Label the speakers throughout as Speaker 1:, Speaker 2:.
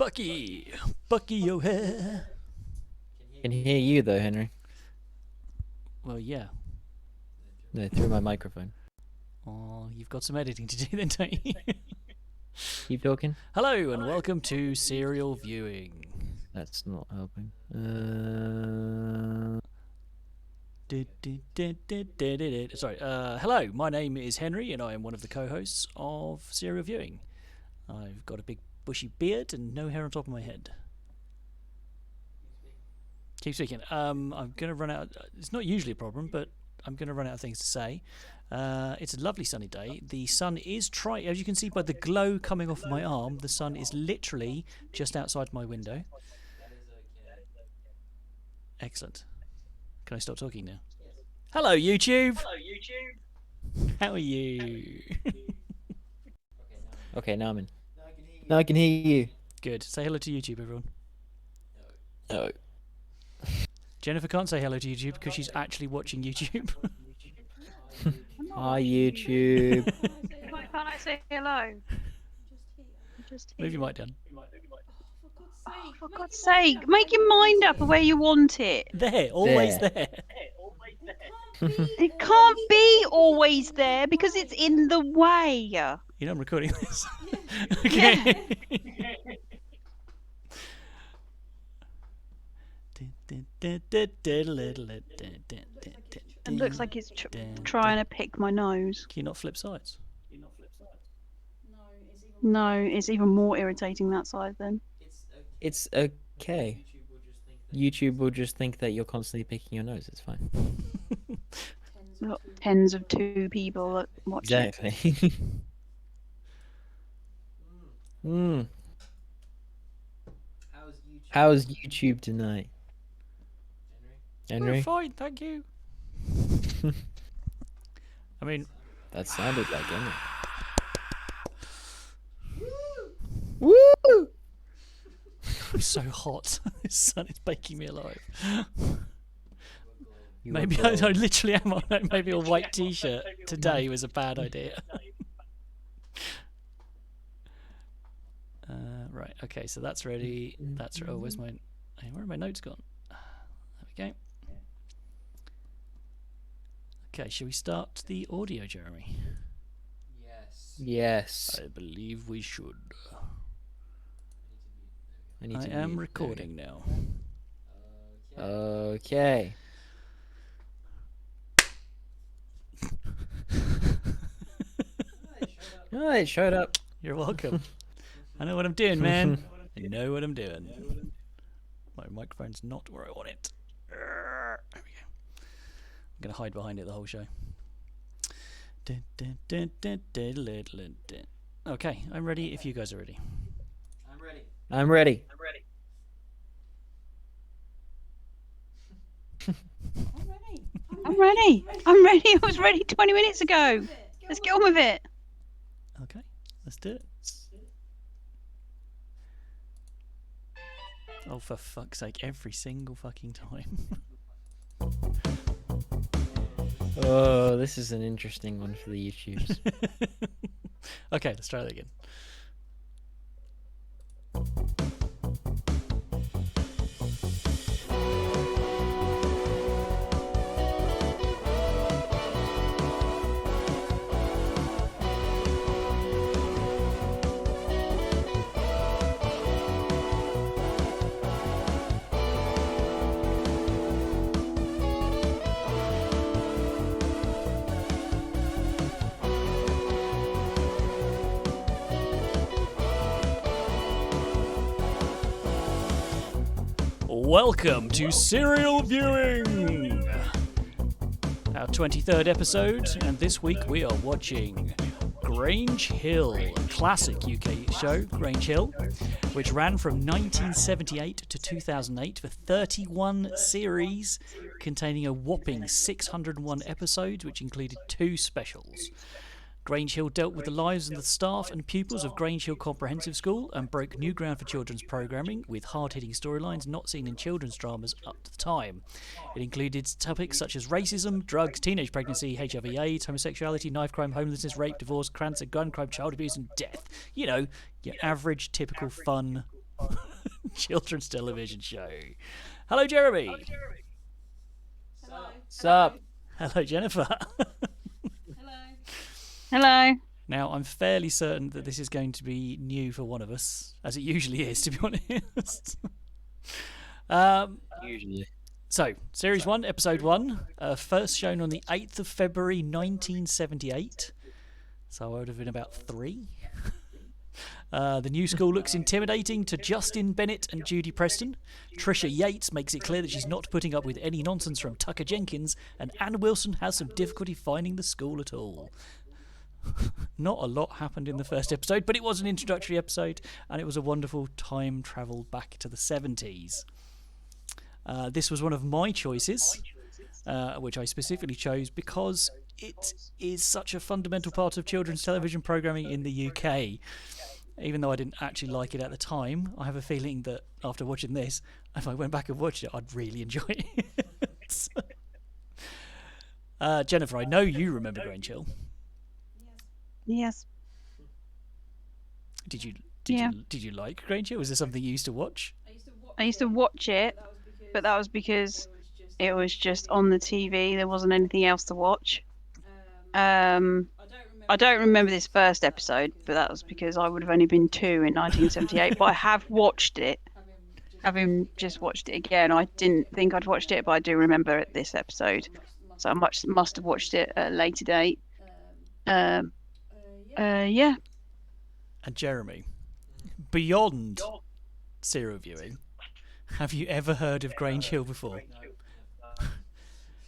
Speaker 1: Bucky! Bucky O'Hare!
Speaker 2: Can hear you though, Henry.
Speaker 1: Well, yeah.
Speaker 2: No, through my microphone.
Speaker 1: Oh, you've got some editing to do then, don't you?
Speaker 2: Keep talking.
Speaker 1: Hello, and welcome to Serial Viewing.
Speaker 2: That's not helping.
Speaker 1: Sorry. Hello, my name is Henry, and I am one of the co-hosts of Serial Viewing. I've got a big bushy beard and no hair on top of my head. Keep speaking. I'm going to run out. It's not usually a problem, but I'm going to run out of things to say. It's a lovely sunny day. The sun is as you can see by the glow coming off my arm, the sun is literally just outside my window. Excellent. Can I stop talking now? Hello, YouTube. Hello, YouTube. How are you?
Speaker 2: Okay, now I'm in. Now I can hear you.
Speaker 1: Good. Say hello to YouTube, everyone.
Speaker 2: No.
Speaker 1: Jennifer can't say hello to YouTube because she's actually watching YouTube.
Speaker 2: Hi, YouTube.
Speaker 3: Why can't I say hello?
Speaker 1: Move your mic down.
Speaker 3: Oh, for God's sake, make your mind up where you want it.
Speaker 1: There, always there.
Speaker 3: It can't be always there because it's in the way.
Speaker 1: You know I'm recording this. Okay.
Speaker 3: It looks like it's trying to pick my nose.
Speaker 1: Can you not flip sides?
Speaker 3: No, it's even more irritating that side then.
Speaker 2: It's okay. YouTube will just think that you're constantly picking your nose. It's fine.
Speaker 3: We've got tens of two people that watch it.
Speaker 2: Exactly. How's YouTube tonight? Henry?
Speaker 1: We're fine, thank you. I mean,
Speaker 2: That sounded like Henry. Woo!
Speaker 1: I'm so hot. This sun is baking me alive.
Speaker 2: You
Speaker 1: Maybe
Speaker 2: were
Speaker 1: I
Speaker 2: born.
Speaker 1: literally am on maybe a white t-shirt today was a bad idea. Right, okay, so that's ready. That's oh, where's my where are my notes gone? There we go. Okay, shall we start the audio, Jeremy?
Speaker 2: Yes.
Speaker 1: I believe we should.
Speaker 2: I need
Speaker 1: I
Speaker 2: to
Speaker 1: am
Speaker 2: mute.
Speaker 1: recording now.
Speaker 2: Okay. Oh, it showed up.
Speaker 1: You're welcome. I know what I'm doing, man. I know what I'm doing. My microphone's not where I want it. There we go. I'm going to hide behind it the whole show. Okay, I'm ready if you guys are ready.
Speaker 2: I'm ready.
Speaker 3: I'm ready. I'm ready. I was ready 20 minutes ago. Let's get on with it.
Speaker 1: Okay, let's do it. Oh, for fuck's sake, every single fucking time.
Speaker 2: Oh, this is an interesting one for the YouTubes.
Speaker 1: Okay, let's try that again. Welcome to Serial Viewing! Our 23rd episode, and this week we are watching Grange Hill, a classic UK show, Grange Hill, which ran from 1978 to 2008 for 31 series, containing a whopping 601 episodes, which included 2 specials. Grange Hill dealt with the lives of the staff and pupils of Grange Hill Comprehensive School and broke new ground for children's programming with hard-hitting storylines not seen in children's dramas up to the time. It included topics such as racism, drugs, teenage pregnancy, HIV/AIDS, homosexuality, knife crime, homelessness, rape, divorce, cancer, gun crime, child abuse and death. You know, your average, typical, fun children's television show. Hello, Jeremy.
Speaker 2: Sup?
Speaker 1: Hello, Jennifer.
Speaker 3: Hello.
Speaker 1: Now, I'm fairly certain that this is going to be new for one of us, as it usually is, to be honest.
Speaker 2: Usually.
Speaker 1: So, Series 1, Episode 1, first shown on the 8th of February 1978. So I would have been about 3. The new school looks intimidating to Justin Bennett and Judy Preston. Trisha Yates makes it clear that she's not putting up with any nonsense from Tucker Jenkins, and Anna Wilson has some difficulty finding the school at all. Not a lot happened in the first episode, but it was an introductory episode, and it was a wonderful time travel back to the 70s. This was one of my choices, which I specifically chose because it is such a fundamental part of children's television programming in the UK. Even though I didn't actually like it at the time, I have a feeling that after watching this, if I went back and watched it, I'd really enjoy it. Jennifer, I know you remember Grange Hill.
Speaker 3: Yes.
Speaker 1: Did you like Grange Hill? Was there something you used to watch?
Speaker 3: I used to watch it, but that was because it was just on the TV. There wasn't anything else to watch. I don't remember this first episode, but that was because I would have only been 2 in 1978. But I have watched it. Having just watched it again, I didn't think I'd watched it, but I do remember this episode. So I must have watched it at a later date. Yeah.
Speaker 1: And Jeremy, beyond serial viewing, have you ever heard of Grange Hill before?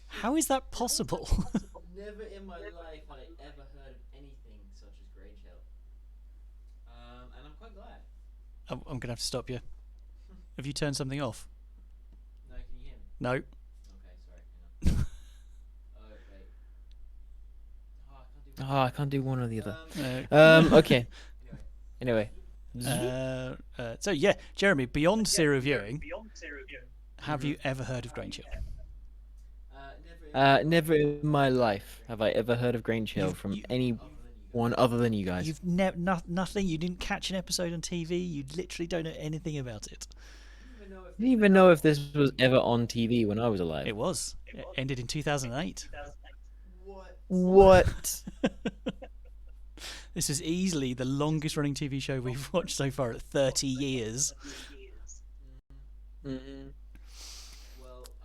Speaker 1: How is that possible?
Speaker 2: Never in my life have I ever heard of anything such as Grange Hill. And I'm quite glad.
Speaker 1: I'm going to have to stop you. Have you turned something off?
Speaker 2: No, can you hear me?
Speaker 1: No.
Speaker 2: Okay, sorry. Hang on. Oh, I can't do one or the other. Okay. Anyway.
Speaker 1: So yeah, Jeremy, beyond serial viewing, have you ever heard of Grange Hill?
Speaker 2: Never in my life have I ever heard of Grange Hill from anyone other than you guys.
Speaker 1: You've nothing. You didn't catch an episode on TV. You literally don't know anything about it.
Speaker 2: I didn't even know if this was ever on TV when I was alive.
Speaker 1: It was. It ended in 2008.
Speaker 2: What?
Speaker 1: This is easily the longest running TV show we've watched so far at 30 years.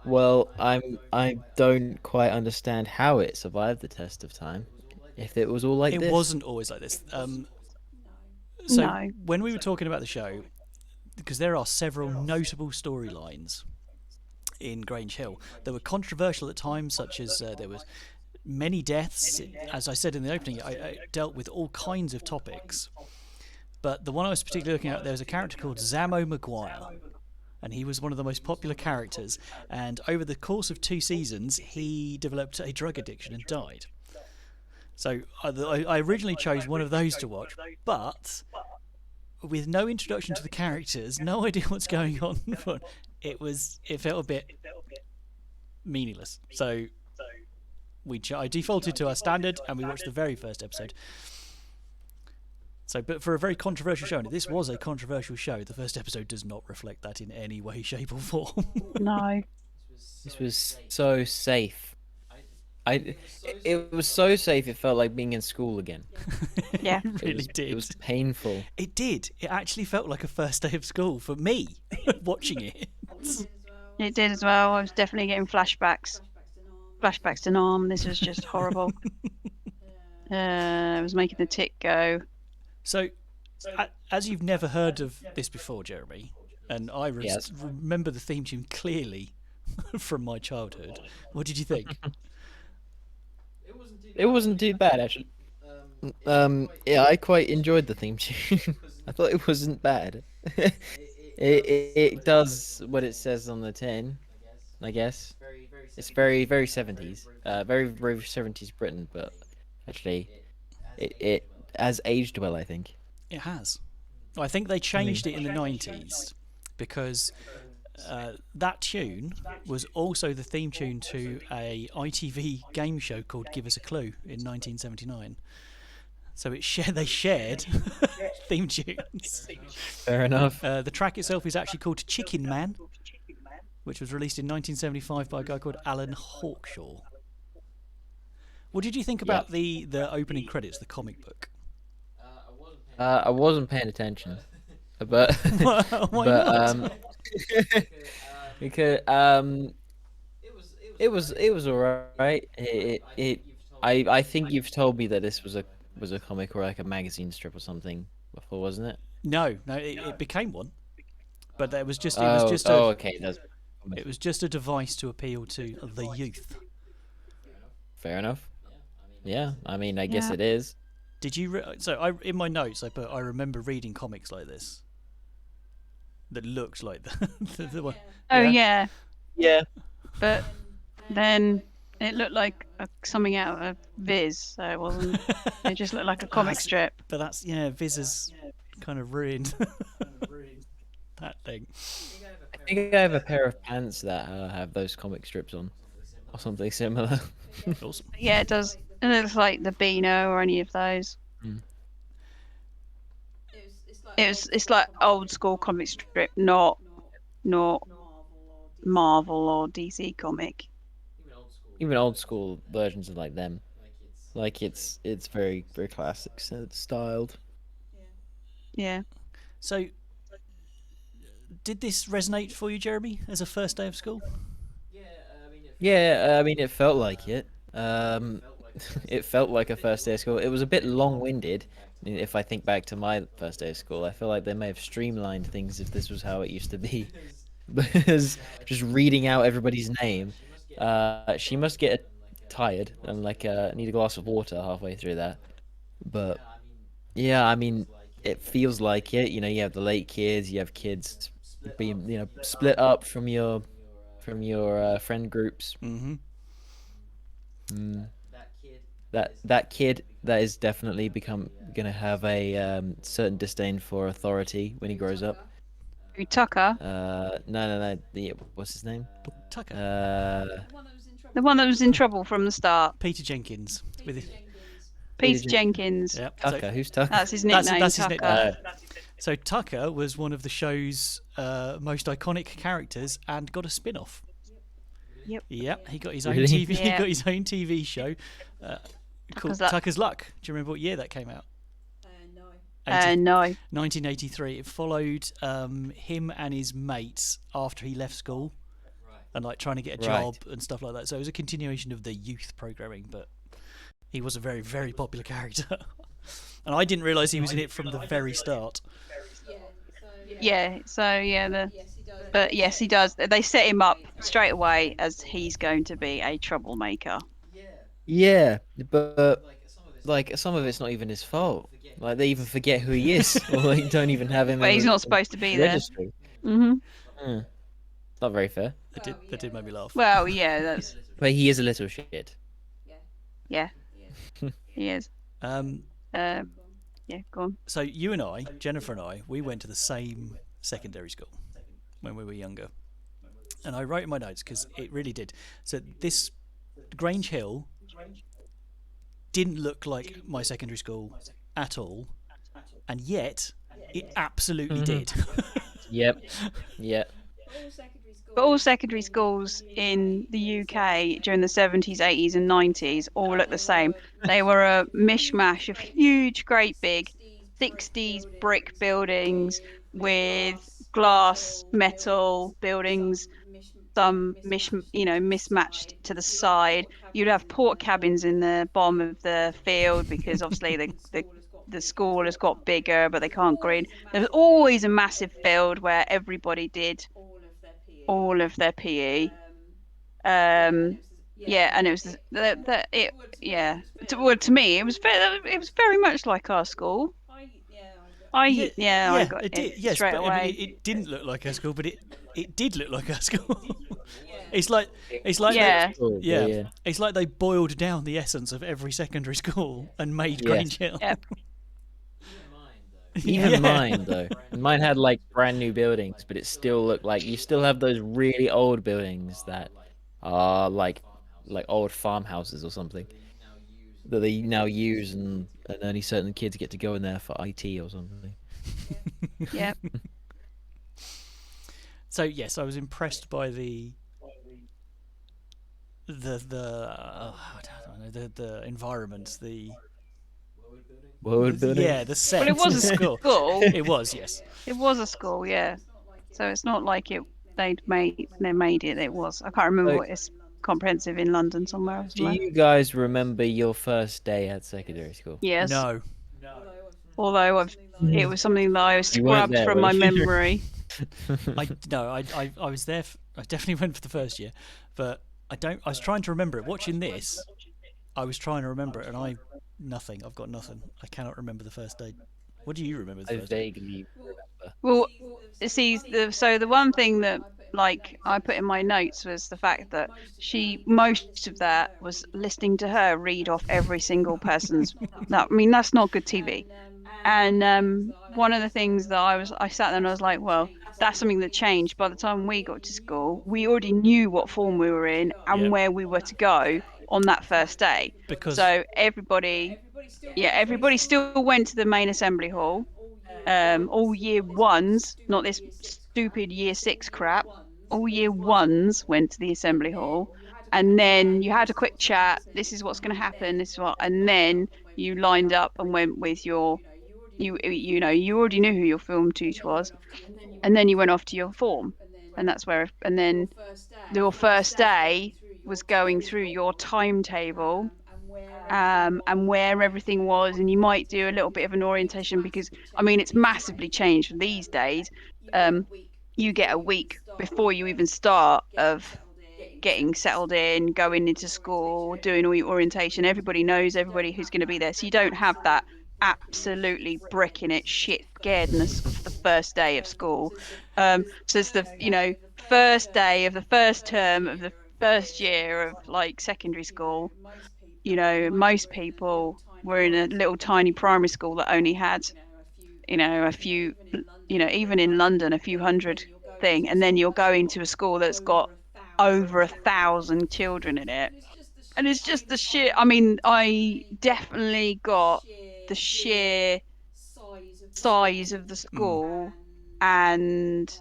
Speaker 2: Well, I don't quite understand how it survived the test of time. If it was all like this.
Speaker 1: It wasn't always like this. So
Speaker 3: No.
Speaker 1: when we were talking about the show, because there are several notable storylines in Grange Hill that were controversial at times, such as there was many deaths. As I said in the opening, I dealt with all kinds of topics. But the one I was particularly looking at, there was a character called Zammo Maguire. And he was one of the most popular characters. And over the course of 2 seasons, he developed a drug addiction and died. So I originally chose one of those to watch, but with no introduction to the characters, no idea what's going on, it felt a bit meaningless. So I defaulted to our standard, and we watched the very first episode. So, but for a very controversial show, and this was a controversial show, the first episode does not reflect that in any way, shape, or form.
Speaker 3: No.
Speaker 2: This was so safe. It was so safe. It felt like being in school again.
Speaker 3: Yeah.
Speaker 1: It really did.
Speaker 2: It was painful.
Speaker 1: It did. It actually felt like a first day of school for me watching it.
Speaker 3: It did as well. I was definitely getting flashbacks. Flashbacks to Nam. This was just horrible. I was making the tick go.
Speaker 1: So, as you've never heard of this before, Jeremy, and I
Speaker 2: Yes.
Speaker 1: remember the theme tune clearly from my childhood, what did you think?
Speaker 2: It wasn't too bad, actually. Yeah, I quite enjoyed the theme tune. I thought it wasn't bad. It does what it says on the tin, I guess. It's very, very 70s. Very, very 70s Britain, but actually, it has aged well, I think.
Speaker 1: It has. I think they changed it in the 90s because that tune was also the theme tune to a ITV game show called Give Us a Clue in 1979. So they shared theme tunes.
Speaker 2: Fair enough.
Speaker 1: The track itself is actually called Chicken Man, which was released in 1975 by a guy called Alan Hawkshaw. What did you think about the opening credits, the comic book?
Speaker 2: I wasn't paying attention, but
Speaker 1: Why
Speaker 2: but
Speaker 1: not?
Speaker 2: because it was alright. I think you've told me that this was a comic or like a magazine strip or something before, wasn't it?
Speaker 1: No, it became one, but it was just
Speaker 2: okay,
Speaker 1: it was just a device to appeal to the youth.
Speaker 2: fair enough. Yeah, I mean, I guess
Speaker 3: Yeah.
Speaker 2: it is.
Speaker 1: Did you? In my notes I put I remember reading comics like this that looked like the one.
Speaker 3: Oh yeah,
Speaker 2: Yeah.
Speaker 3: but then it looked like something out of Viz, so it wasn't. It just looked like a comic strip.
Speaker 1: But that's Viz has kind of ruined that thing.
Speaker 2: I think I have a pair of pants that have those comic strips on, or something similar.
Speaker 1: Awesome.
Speaker 3: Yeah, it does. It looks like the Beano or any of those.
Speaker 2: Mm.
Speaker 3: It's like old school comic strip, not Marvel or DC comic.
Speaker 2: Even old school versions of like them, like it's very very classic styled.
Speaker 3: Yeah.
Speaker 1: So, did this resonate for you, Jeremy, as a first day of school?
Speaker 2: Yeah, I mean, it felt like it. It felt like a first day of school. It was a bit long-winded. I mean, if I think back to my first day of school, I feel like they may have streamlined things if this was how it used to be. Because just reading out everybody's name, she must get tired and like need a glass of water halfway through that. But yeah, I mean, it feels like it. You know, you have the late kids, you have kids being split up from your friend groups.
Speaker 1: Mm-hmm.
Speaker 2: That kid that is definitely gonna have a certain disdain for authority when he grows up.
Speaker 3: Tucker,
Speaker 2: No. What's his name?
Speaker 1: Tucker.
Speaker 3: the one that was in trouble from the start.
Speaker 1: Peter Jenkins. With his,
Speaker 3: Peter Jenkins.
Speaker 1: yep.
Speaker 2: Tucker. Who's Tucker?
Speaker 3: That's his nickname.
Speaker 1: That's his
Speaker 3: Tucker.
Speaker 1: nickname. So Tucker was one of the show's most iconic characters and got a spin-off.
Speaker 3: Yep.
Speaker 1: Yep, he got his own
Speaker 2: Really?
Speaker 1: TV. He
Speaker 3: Yeah.
Speaker 1: got his own TV show called
Speaker 3: Luck.
Speaker 1: Tucker's Luck. Do you remember what year that came out?
Speaker 3: No.
Speaker 1: 1983. It followed him and his mates after he left school, and like trying to get a job and stuff like that. So it was a continuation of the youth programming, but he was a very, very popular character, and I didn't realise he was in it from the very start.
Speaker 3: Yeah. So yeah, but yes, he does. They set him up straight away as he's going to be a troublemaker.
Speaker 2: Yeah, but like some of it's not even his fault. Like they even forget who he is, or they don't even have him.
Speaker 3: But
Speaker 2: in
Speaker 3: he's
Speaker 2: the
Speaker 3: not supposed to be there.
Speaker 2: registry.
Speaker 3: Mhm.
Speaker 2: Not very fair.
Speaker 1: That did make me laugh.
Speaker 3: Well, yeah, that's
Speaker 2: But he is a little shit.
Speaker 3: yeah. He is. Yeah, go on.
Speaker 1: So you and I, Jennifer and I, we went to the same secondary school when we were younger, and I wrote in my notes because it really did. So this Grange Hill didn't look like my secondary school at all, and yet it absolutely did.
Speaker 2: Yep. Yep.
Speaker 3: But all secondary schools in the UK during the 70s, 80s, and 90s all looked the same. They were a mishmash of huge, great big 60s brick buildings with glass, metal buildings, some mismatched to the side. You'd have port cabins in the bottom of the field because obviously the school has got bigger, but they can't green. There was always a massive field where everybody did all of their PE. Yeah, and it was to me it was very much like our school. I got
Speaker 1: it did. Yes,
Speaker 3: straight
Speaker 1: but
Speaker 3: away.
Speaker 1: I mean, it didn't look like our school, but it did look like our school. It's like
Speaker 3: Yeah.
Speaker 1: yeah. It's like they boiled down the essence of every secondary school and made
Speaker 2: Yes.
Speaker 1: Grange Hill.
Speaker 3: Yep.
Speaker 2: Even
Speaker 1: Yeah.
Speaker 2: mine though. Mine had like brand new buildings, but it still looked like you still have those really old buildings that are like old farmhouses or something. that they now use, and only certain kids get to go in there for IT or something.
Speaker 3: Yeah.
Speaker 1: So yes, I was impressed by I don't know, the environment, the
Speaker 2: World building.
Speaker 1: yeah, the set,
Speaker 3: Well, it was
Speaker 1: the
Speaker 3: a
Speaker 1: school.
Speaker 3: school.
Speaker 1: It was, yes.
Speaker 3: It was a school, yeah. So it's not like they made it. It was. I can't remember
Speaker 2: So,
Speaker 3: what it's comprehensive in London somewhere or
Speaker 2: do
Speaker 3: somewhere.
Speaker 2: you guys remember your first day at secondary school?
Speaker 3: Yes.
Speaker 1: No,
Speaker 3: Although it was something that I
Speaker 2: You weren't
Speaker 3: scrubbed
Speaker 2: there,
Speaker 3: from
Speaker 2: were
Speaker 3: my
Speaker 2: you?
Speaker 3: memory.
Speaker 1: I no, I was there. I definitely went for the first year, but I don't. I was trying to remember it. Watching this, I was trying to remember it, and nothing. I've got nothing. I cannot remember the first day. What do you remember the
Speaker 2: I
Speaker 1: first day?
Speaker 2: vaguely remember.
Speaker 3: Well, see, the one thing that like I put in my notes was the fact that she most of that was listening to her read off every single person's. That I mean, that's not good TV. And one of the things that I sat there and I was like, well, that's something that changed. By the time we got to school, we already knew what form we were in and
Speaker 1: Yep.
Speaker 3: where we were to go on that first day.
Speaker 1: Because
Speaker 3: So everybody, yeah, everybody still went to the main assembly hall. All year ones, not this stupid year six crap. All year ones went to the assembly hall, and then you had a quick chat. This is what's going to happen. This is what, and then you lined up and went with your you already knew who your film tutor was, and then you went off to your form, and that's where and then your first day was going through your timetable and where everything was, and you might do a little bit of an orientation because I mean it's massively changed from these days. You get a week before you even start of getting settled in, going into school, doing all your orientation. Everybody knows everybody who's going to be there, so you don't have that absolutely bricking it shit scaredness of the first day of school. So it's the first day of the first term of the first year of like secondary school. Most people were in a little tiny primary school that only had, a few, even in London, a few hundred thing, and then you're going to a school that's got over 1,000 children in it. And it's just the sheer, I mean, I definitely got the sheer size of the school and,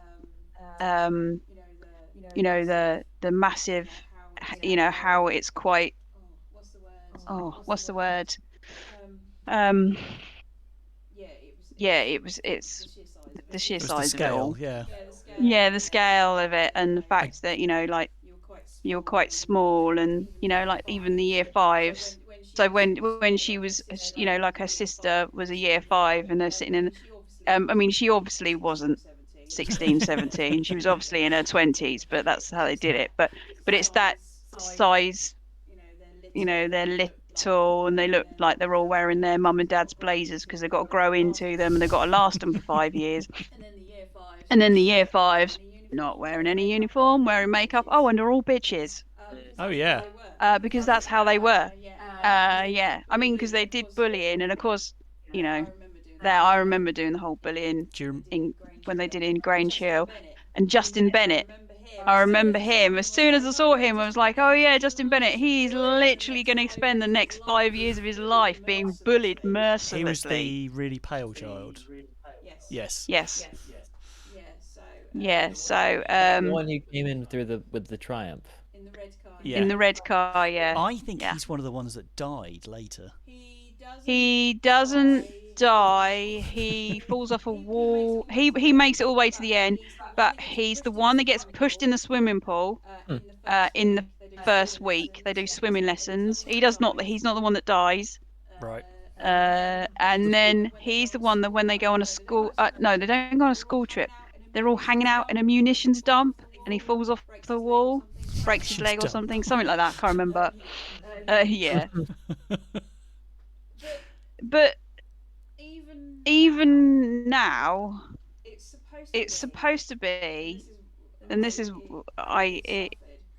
Speaker 3: um, the massive, how it's quite, oh, what's the word? Um, yeah, it's the sheer
Speaker 1: it was the
Speaker 3: size of it
Speaker 1: scale,
Speaker 3: all.
Speaker 1: yeah.
Speaker 3: Yeah, the scale of it and the
Speaker 1: I,
Speaker 3: fact that, like you're quite small and, like even the year fives. So when she was, like her sister was a year five and they're sitting in, I mean, she obviously wasn't 16, 17. She was obviously in her 20s, but that's how they did it. But it's that size, they're little and they look like they're all wearing their mum and dad's blazers because they've got to grow into them and they've got to last them for 5 years. And then the year fives not wearing any uniform, wearing makeup. Oh, and they're all bitches.
Speaker 1: oh yeah.
Speaker 3: Because that's how they were. Yeah. I mean, because they did bullying, and of course, you know, there I remember doing the whole bullying
Speaker 1: Do you,
Speaker 3: in when they did it in Grange Hill, and Justin Bennett. I remember him. As soon as I saw him, I was like, "Oh yeah, Justin Bennett. He's literally going to spend the next 5 years of his life being bullied
Speaker 1: he was
Speaker 3: mercilessly."
Speaker 1: the really pale child. Yes.
Speaker 3: Yes. Yeah. So,
Speaker 2: The one who came in through with the Triumph.
Speaker 3: in
Speaker 1: Yeah.
Speaker 3: the red car, yeah,
Speaker 1: I think
Speaker 3: yeah.
Speaker 1: he's one of the ones that died later.
Speaker 3: He doesn't die. He falls off a wall. He makes it all the way to the end, but he's the one that gets pushed in the swimming pool.
Speaker 2: Hmm.
Speaker 3: In the first week, they do swimming lessons. He's not the one that dies.
Speaker 1: Right.
Speaker 3: And then he's the one that when they go on a school, no, they don't go on a school trip. They're all hanging out in a munitions dump, and he falls off the wall, breaks his leg or
Speaker 1: Dump.
Speaker 3: something like that. I can't remember. Yeah, but even now, it's supposed to be, and this is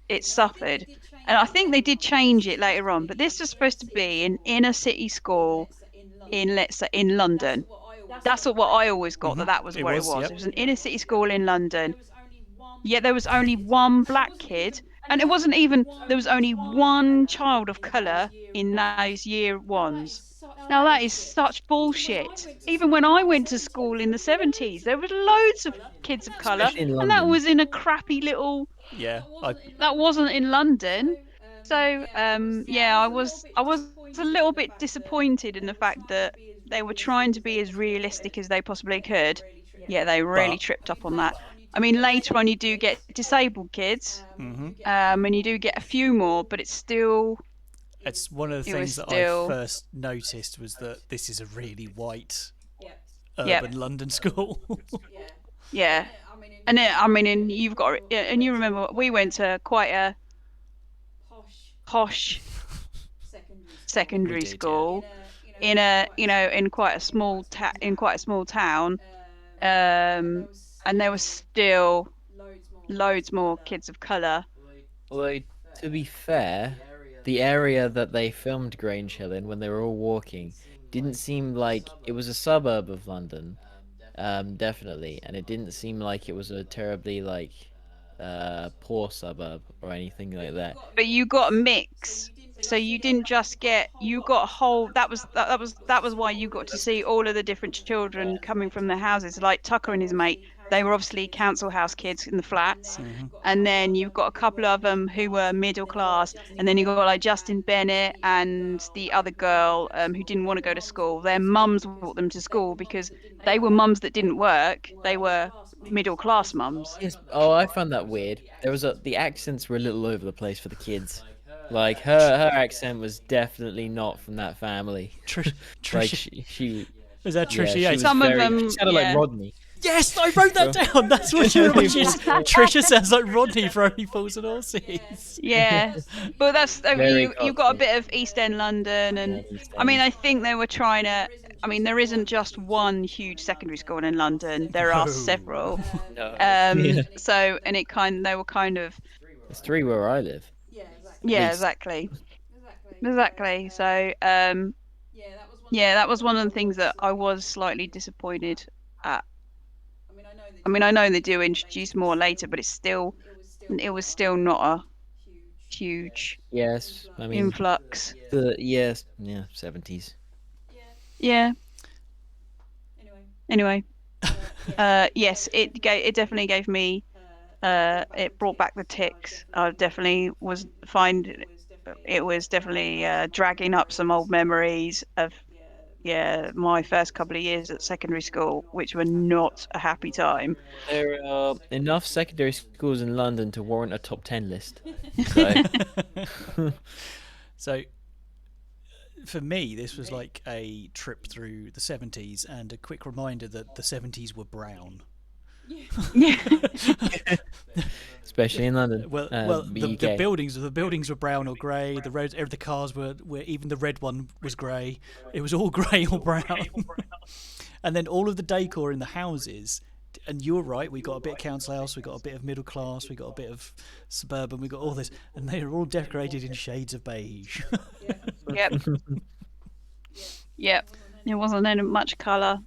Speaker 3: it suffered, and I think they did change it later on. But this was supposed to be an inner city school in, let's say, in London. That's what I always got, that was
Speaker 1: It
Speaker 3: what it
Speaker 1: was,
Speaker 3: was.
Speaker 1: yep.
Speaker 3: It was an inner city school in London. Yet there was only one black kid, And it wasn't even, there was only one child of colour in those year ones. Now that is such bullshit. Even when I went to school in the 70s, there was loads of kids of colour,
Speaker 2: Especially in
Speaker 3: and that
Speaker 2: London.
Speaker 3: was in a crappy little,
Speaker 1: Yeah,
Speaker 3: that wasn't in London. So yeah, I was a little bit disappointed in the fact that they were trying to be as realistic as they possibly could. Yeah, they really
Speaker 1: but
Speaker 3: tripped up on that. I mean, later on you do get disabled kids,
Speaker 1: hmm
Speaker 3: and you do get a few more, but
Speaker 1: it's one of the
Speaker 3: it was
Speaker 1: things that I
Speaker 3: still,
Speaker 1: first noticed was that this is a really white
Speaker 3: yeah,
Speaker 1: urban London school.
Speaker 3: yeah. And then, I mean, and you've got, yeah, and you remember we went to quite a posh
Speaker 1: We
Speaker 3: secondary
Speaker 1: did, yeah.
Speaker 3: school in a, in quite a small town, um, and there was still loads more kids of colour.
Speaker 2: Although, to be fair, the area that they filmed Grange Hill in when they were all walking didn't seem like it was a suburb of London, definitely, and it didn't seem like it was a terribly like poor suburb or anything like that.
Speaker 3: But you got a mix. So you didn't just get, you got a whole, that was why you got to see all of the different children coming from the houses. Like Tucker and his mate, they were obviously council house kids in the flats. And then you've got a couple of them who were middle class, and then you got like Justin Bennett and the other girl, who didn't want to go to school. Their mums brought them to school because they were mums that didn't work. They were middle class mums.
Speaker 2: Yes. Oh, I found that weird. The accents were a little over the place for the kids. Like her accent was definitely not from that family.
Speaker 1: Trish,
Speaker 2: Like
Speaker 1: Trish,
Speaker 2: she
Speaker 1: was that
Speaker 2: yeah,
Speaker 1: Trish
Speaker 2: she
Speaker 1: Yates?
Speaker 2: was
Speaker 3: Some of
Speaker 2: very. She
Speaker 3: them,
Speaker 2: sounded like
Speaker 3: yeah.
Speaker 2: Rodney.
Speaker 1: Yes, I wrote that down. That's what you were. Trisha sounds like Rodney for Only Fools and Horses.
Speaker 3: Yeah, but that's, I mean,
Speaker 2: Very
Speaker 3: you got a
Speaker 2: cocky.
Speaker 3: bit of East End London,
Speaker 2: Yeah,
Speaker 3: and
Speaker 2: East
Speaker 3: I mean,
Speaker 2: End.
Speaker 3: I think they were trying to. I mean, there isn't just one huge secondary school in London. There are
Speaker 1: No.
Speaker 3: several.
Speaker 2: No. Yeah.
Speaker 3: So, and they were kind of,
Speaker 2: There's three where I live. At
Speaker 3: yeah,
Speaker 2: least.
Speaker 3: exactly. So, yeah, that was one of the things that I was slightly disappointed at. I mean, I know they do introduce more later, but it was still not a huge
Speaker 2: Yes. I mean
Speaker 3: influx.
Speaker 2: yeah, 70s.
Speaker 3: Yeah. Anyway, yes, it definitely gave me, it brought back the ticks. I definitely was find it was definitely dragging up some old memories of, yeah, my first couple of years at secondary school, which were not a happy time.
Speaker 2: There are enough secondary schools in London to warrant a top 10 list. So,
Speaker 1: So for me, this was like a trip through the 70s and a quick reminder that the 70s were brown.
Speaker 3: Yeah.
Speaker 2: especially in London,
Speaker 1: Well,
Speaker 2: the
Speaker 1: the
Speaker 2: UK.
Speaker 1: buildings were brown or grey. The roads, the cars were even the red one was grey. It was all grey or brown. And then all of the decor in the houses. And you're right. We got a bit of council house. We got a bit of middle class. We got a bit of suburban. We got all this, and they are all decorated in shades of beige.
Speaker 3: Yep. Yep. There wasn't any much colour.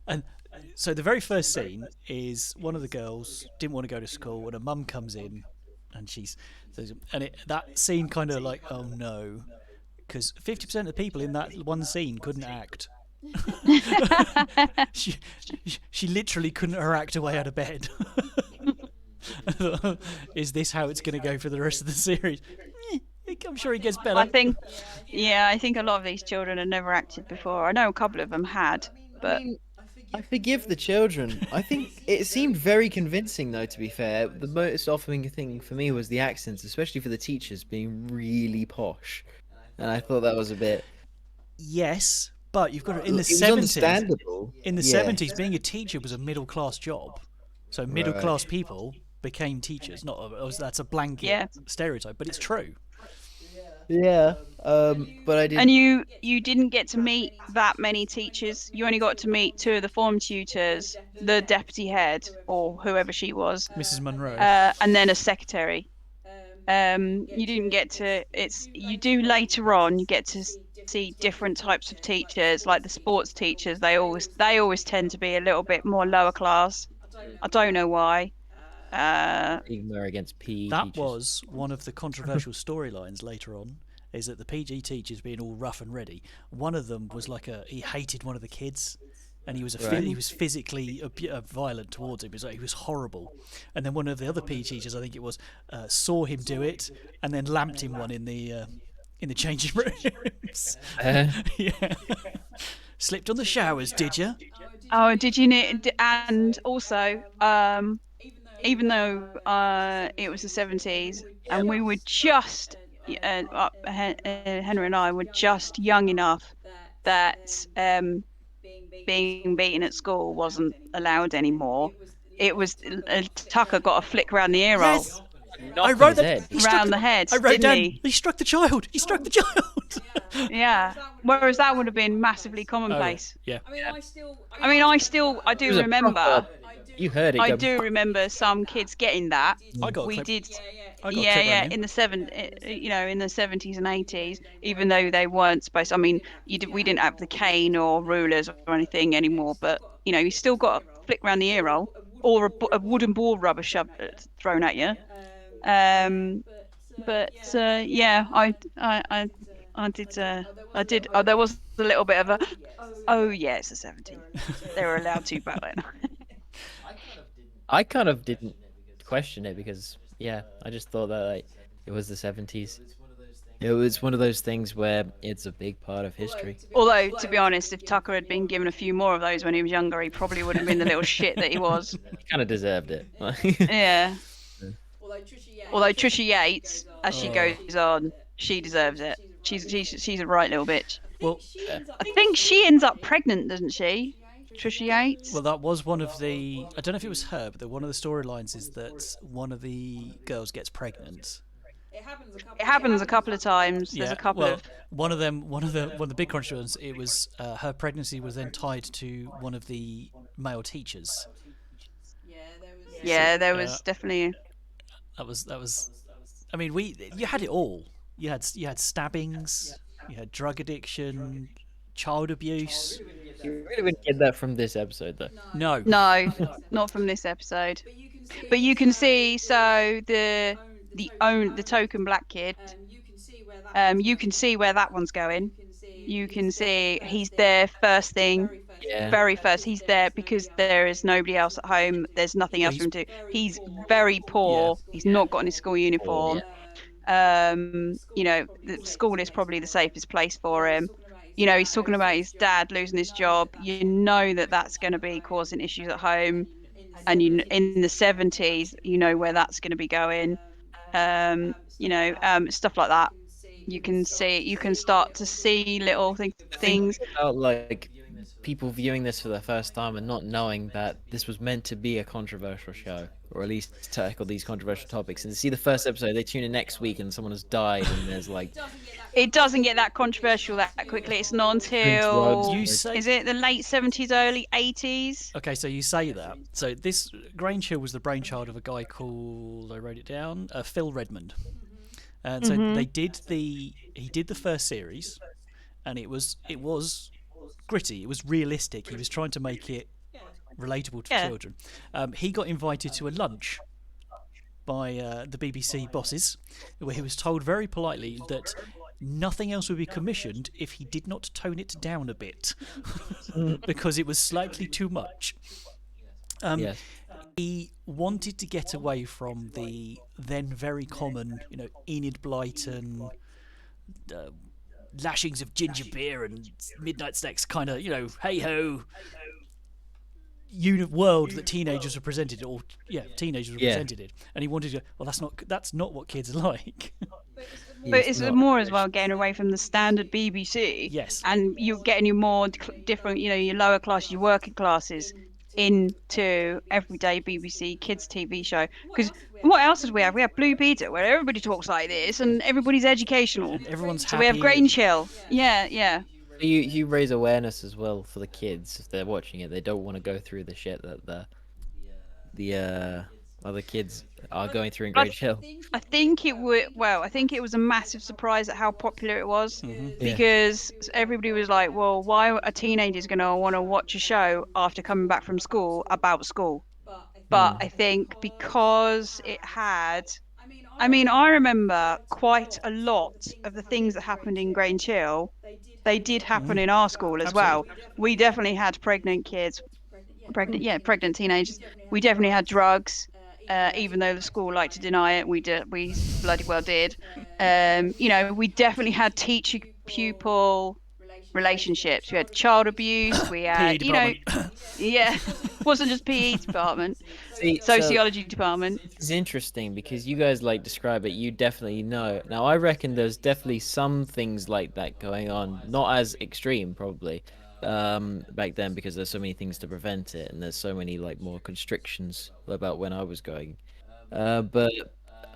Speaker 1: And so the very first scene is one of the girls didn't want to go to school, and her mum comes in, and that scene kind of like, oh no, because 50% of the people in that one scene couldn't act. she, she literally couldn't her act her way out of bed. Is this how it's going to go for the rest of the series? I'm sure it gets better.
Speaker 3: I think a lot of these children had never acted before. I know a couple of them had, but
Speaker 2: I forgive the children. I think it seemed very convincing, though, to be fair. The most offering thing for me was the accents, especially for the teachers being really posh. And I thought that was a bit.
Speaker 1: Yes, but you've got to, in the
Speaker 2: It was
Speaker 1: 70s.
Speaker 2: understandable.
Speaker 1: In the
Speaker 2: Yeah.
Speaker 1: 70s, being a teacher was a middle class job. So middle class people became teachers. That's a blanket
Speaker 3: Yeah.
Speaker 1: stereotype, but it's true.
Speaker 2: Yeah. But I didn't.
Speaker 3: and you didn't get to meet that many teachers. You only got to meet two of the form tutors, the deputy head or whoever she was,
Speaker 1: Mrs. Monroe.
Speaker 3: and then a secretary. You didn't get to. You do later on. You get to see different types of teachers, like the sports teachers. They always tend to be a little bit more lower class. I don't know why.
Speaker 2: Stigma against PE
Speaker 1: That
Speaker 2: teachers.
Speaker 1: was one of the controversial storylines later on. Is that the PG teachers being all rough and ready? One of them was like he hated one of the kids, and he was he was physically violent towards him. He was horrible. And then one of the other PE teachers, I think it was, saw him do it, and then lamped him one in the changing rooms. Yeah. Slipped on the showers, did you?
Speaker 3: Oh, did you need? And also, even though it was the 70s, and we were just Henry and I were just young enough that being beaten at school wasn't allowed anymore. It was Tucker got a flick around the ear roll.
Speaker 1: Yes.
Speaker 2: Knock
Speaker 1: I
Speaker 2: on
Speaker 1: wrote
Speaker 2: his
Speaker 1: that.
Speaker 2: head.
Speaker 1: He struck
Speaker 3: Round the head,
Speaker 1: I wrote
Speaker 3: didn't
Speaker 1: down.
Speaker 3: he?
Speaker 1: He struck the child. He struck the child.
Speaker 3: Yeah. Whereas that would have been massively commonplace.
Speaker 1: Yeah.
Speaker 3: I mean, I
Speaker 2: It
Speaker 3: do
Speaker 2: was a
Speaker 3: remember.
Speaker 2: proper- You heard it.
Speaker 3: I
Speaker 2: Go,
Speaker 3: do remember some kids getting that.
Speaker 1: I got a
Speaker 3: We
Speaker 1: clip.
Speaker 3: did.
Speaker 1: I got a clip
Speaker 3: Yeah,
Speaker 1: around
Speaker 3: in the 70s and 80s, even though they weren't supposed to, I mean, we didn't have the cane or rulers or anything anymore, but you still got a flick round the ear roll or a wooden ball rubber thrown at you. But yeah, I did oh, there was a little bit of a oh yeah, it's the 70s. They were allowed to back then.
Speaker 2: I kind of didn't question it because, yeah, I just thought that it was the 70s. It was one of those things where it's a big part of history.
Speaker 3: Although, to be honest, if Tucker had been given a few more of those when he was younger, he probably would have been the little shit that he was.
Speaker 2: He kind of deserved it.
Speaker 3: Yeah. Although Trisha Yates, as she goes on, she deserves it. She's a right little bitch.
Speaker 1: Well,
Speaker 3: I think she ends up pregnant, doesn't she? Trisha Yates.
Speaker 1: well, that was one of the. I don't know if it was her, but one of the storylines is that one of the girls gets pregnant.
Speaker 3: It happens a couple of times. There's a couple
Speaker 1: well,
Speaker 3: of.
Speaker 1: one of the big crunch ones. It was her pregnancy was then tied to one of the male teachers.
Speaker 3: Yeah, there was definitely.
Speaker 1: That was. I mean, you had it all. You had stabbings. You had drug addiction, child abuse.
Speaker 2: You really wouldn't get that from this episode, though.
Speaker 1: No.
Speaker 3: No, not from this episode. But you can see the token black kid. You can see where that one's going. You can see he's there first thing,
Speaker 2: Yeah.
Speaker 3: very first. He's there because there is nobody else at home. There's nothing else for him to do. He's very poor. He's not got any school uniform. The school is probably the safest place for him. He's talking about his dad losing his job. You know that's going to be causing issues at home, and in the 70s, where that's going to be going. Stuff like that. You can start to see little things.
Speaker 2: About like people viewing this for the first time and not knowing that this was meant to be a controversial show, or at least tackle these controversial topics. And to see the first episode, they tune in next week and someone has died, and there's like
Speaker 3: it doesn't get that controversial that quickly. It's not until is it the late 70s, early 80s?
Speaker 1: Okay, so you say that. So this Grange Hill was the brainchild of a guy called, I wrote it down, Phil Redmond. And so he did the first series, and it was gritty. It was realistic. He was trying to make it relatable to children. He got invited to a lunch by the BBC bosses, where he was told very politely that nothing else would be commissioned if he did not tone it down a bit, because it was slightly too much.
Speaker 2: yes.
Speaker 1: He wanted to get away from the then very common, Enid Blyton, lashings of ginger beer and midnight snacks kind of, hey ho, world that teenagers were presented, teenagers were presented in, and he wanted to. Well, that's not what kids are like.
Speaker 3: But it's more as well getting away from the standard BBC.
Speaker 1: Yes.
Speaker 3: And you're getting your more different, your lower class, your working classes into everyday BBC kids TV show. Because what else did we have? We have Blue Peter, where everybody talks like this and everybody's educational.
Speaker 1: Everyone's
Speaker 3: so
Speaker 1: happy.
Speaker 3: we have Grange Hill. Yeah.
Speaker 2: You raise awareness as well for the kids if they're watching it. They don't want to go through the shit that the other kids are going through in Grange Hill.
Speaker 3: I think it was a massive surprise at how popular it was,
Speaker 1: Mm-hmm.
Speaker 3: because everybody was like, well, why are teenagers going to want to watch a show after coming back from school about school? But I think because it had, I mean, I remember quite a lot of the things that happened in Grange Hill, they did happen in our school as well.
Speaker 1: Absolutely.
Speaker 3: We definitely had pregnant kids, pregnant teenagers. We definitely had drugs, even though the school liked to deny it. We bloody well did. We definitely had teacher pupil relationships. We had child abuse. We
Speaker 1: PE
Speaker 3: had,
Speaker 1: department.
Speaker 3: yeah, wasn't just PE department,
Speaker 2: See, so
Speaker 3: sociology department.
Speaker 2: this is interesting because you guys like describe it. You definitely know. Now, I reckon there's definitely some things like that going on, not as extreme probably, back then because there's so many things to prevent it, and there's so many like more constrictions about when I was going. But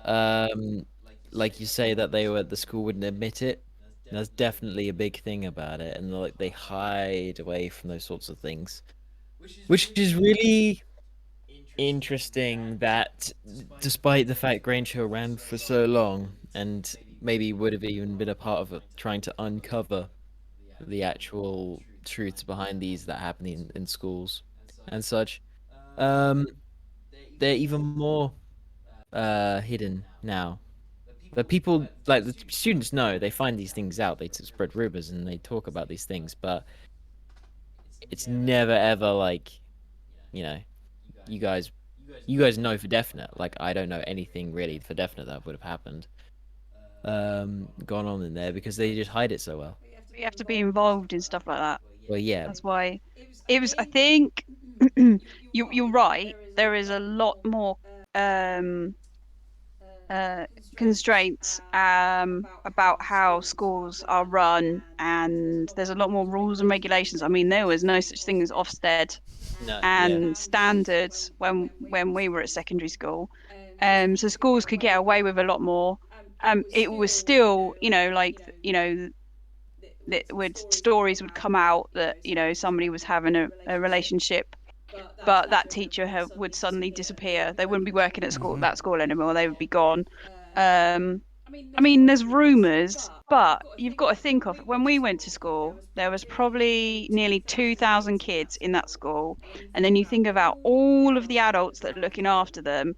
Speaker 2: um, like you say that the school wouldn't admit it. That's definitely a big thing about it, and like they hide away from those sorts of things, which is really interesting that despite the fact Grange Hill ran for so long and maybe would have even been a part of it, trying to uncover the actual truths behind these that happen in schools and such, um, they're even more hidden now. The people, like the students, know they find these things out. They spread rumors and they talk about these things, but it's never ever like, you know, you guys you guys know for definite. Like I don't know anything really for definite that would have happened, gone on in there because they just hide it so well.
Speaker 3: You have to be involved in stuff like that.
Speaker 2: Well, yeah,
Speaker 3: That's why it was. I think you're right. There is a lot more um, constraints about how schools are run, and there's a lot more rules and regulations. I mean, there was no such thing as Ofsted
Speaker 2: no, yeah,
Speaker 3: and standards when we were at secondary school. So schools could get away with a lot more. It was still, like, that would stories would come out that somebody was having a relationship, but that teacher would suddenly disappear. They wouldn't be working at school that school anymore. They would be gone. um I mean, there's rumors, but you've got to think of when we went to school, there was probably nearly 2,000 kids in that school. And then you think about all of the adults that are looking after them,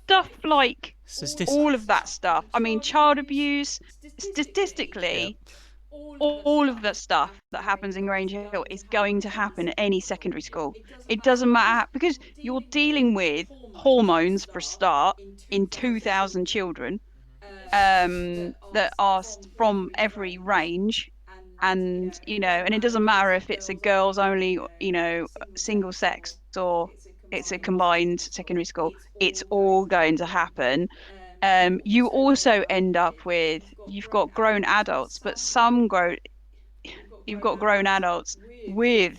Speaker 3: stuff like all of that stuff. I mean, child abuse,
Speaker 2: yeah.
Speaker 3: statistically, all of the stuff that happens in Grange Hill is going to happen at any secondary school. It doesn't matter because you're dealing with hormones for a start in 2,000 children that are from every range. And and it doesn't matter if it's a girls only, single sex, or it's a combined secondary school. It's all going to happen. You also end up with, you've got grown adults, but you've got grown adults with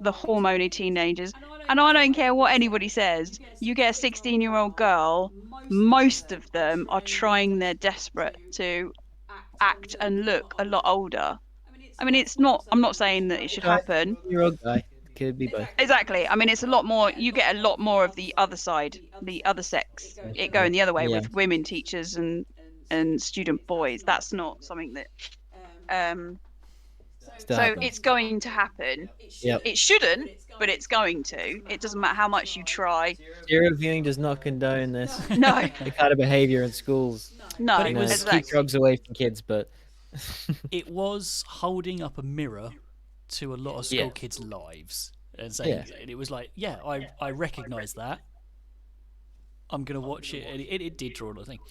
Speaker 3: the hormony teenagers. And I don't care what anybody says, you get a 16-year-old girl, most of them are trying their desperate to act and look a lot older. I mean, I'm not saying that it should
Speaker 2: Guy,
Speaker 3: happen.
Speaker 2: 16-year-old guy, could be both.
Speaker 3: Exactly. I mean, it's a lot more, you get a lot more of the other side, the other sex, it going the other way
Speaker 2: Yeah,
Speaker 3: with women teachers and student boys. That's not something that um
Speaker 2: still
Speaker 3: so
Speaker 2: happens.
Speaker 3: it's going to happen.
Speaker 2: Yep.
Speaker 3: It shouldn't, but it's going to. It doesn't matter how much you try.
Speaker 2: Zero viewing does not condone this.
Speaker 3: No,
Speaker 2: The kind of behavior in schools.
Speaker 3: no,
Speaker 1: But it
Speaker 2: You know,
Speaker 1: was-
Speaker 2: keep
Speaker 3: exactly.
Speaker 2: drugs away from kids, but
Speaker 1: It was holding up a mirror to a lot of school
Speaker 2: Yeah.
Speaker 1: kids' lives and saying, and it was like, yeah, I recognise that. I'm gonna watch it, and it did draw a lot of things.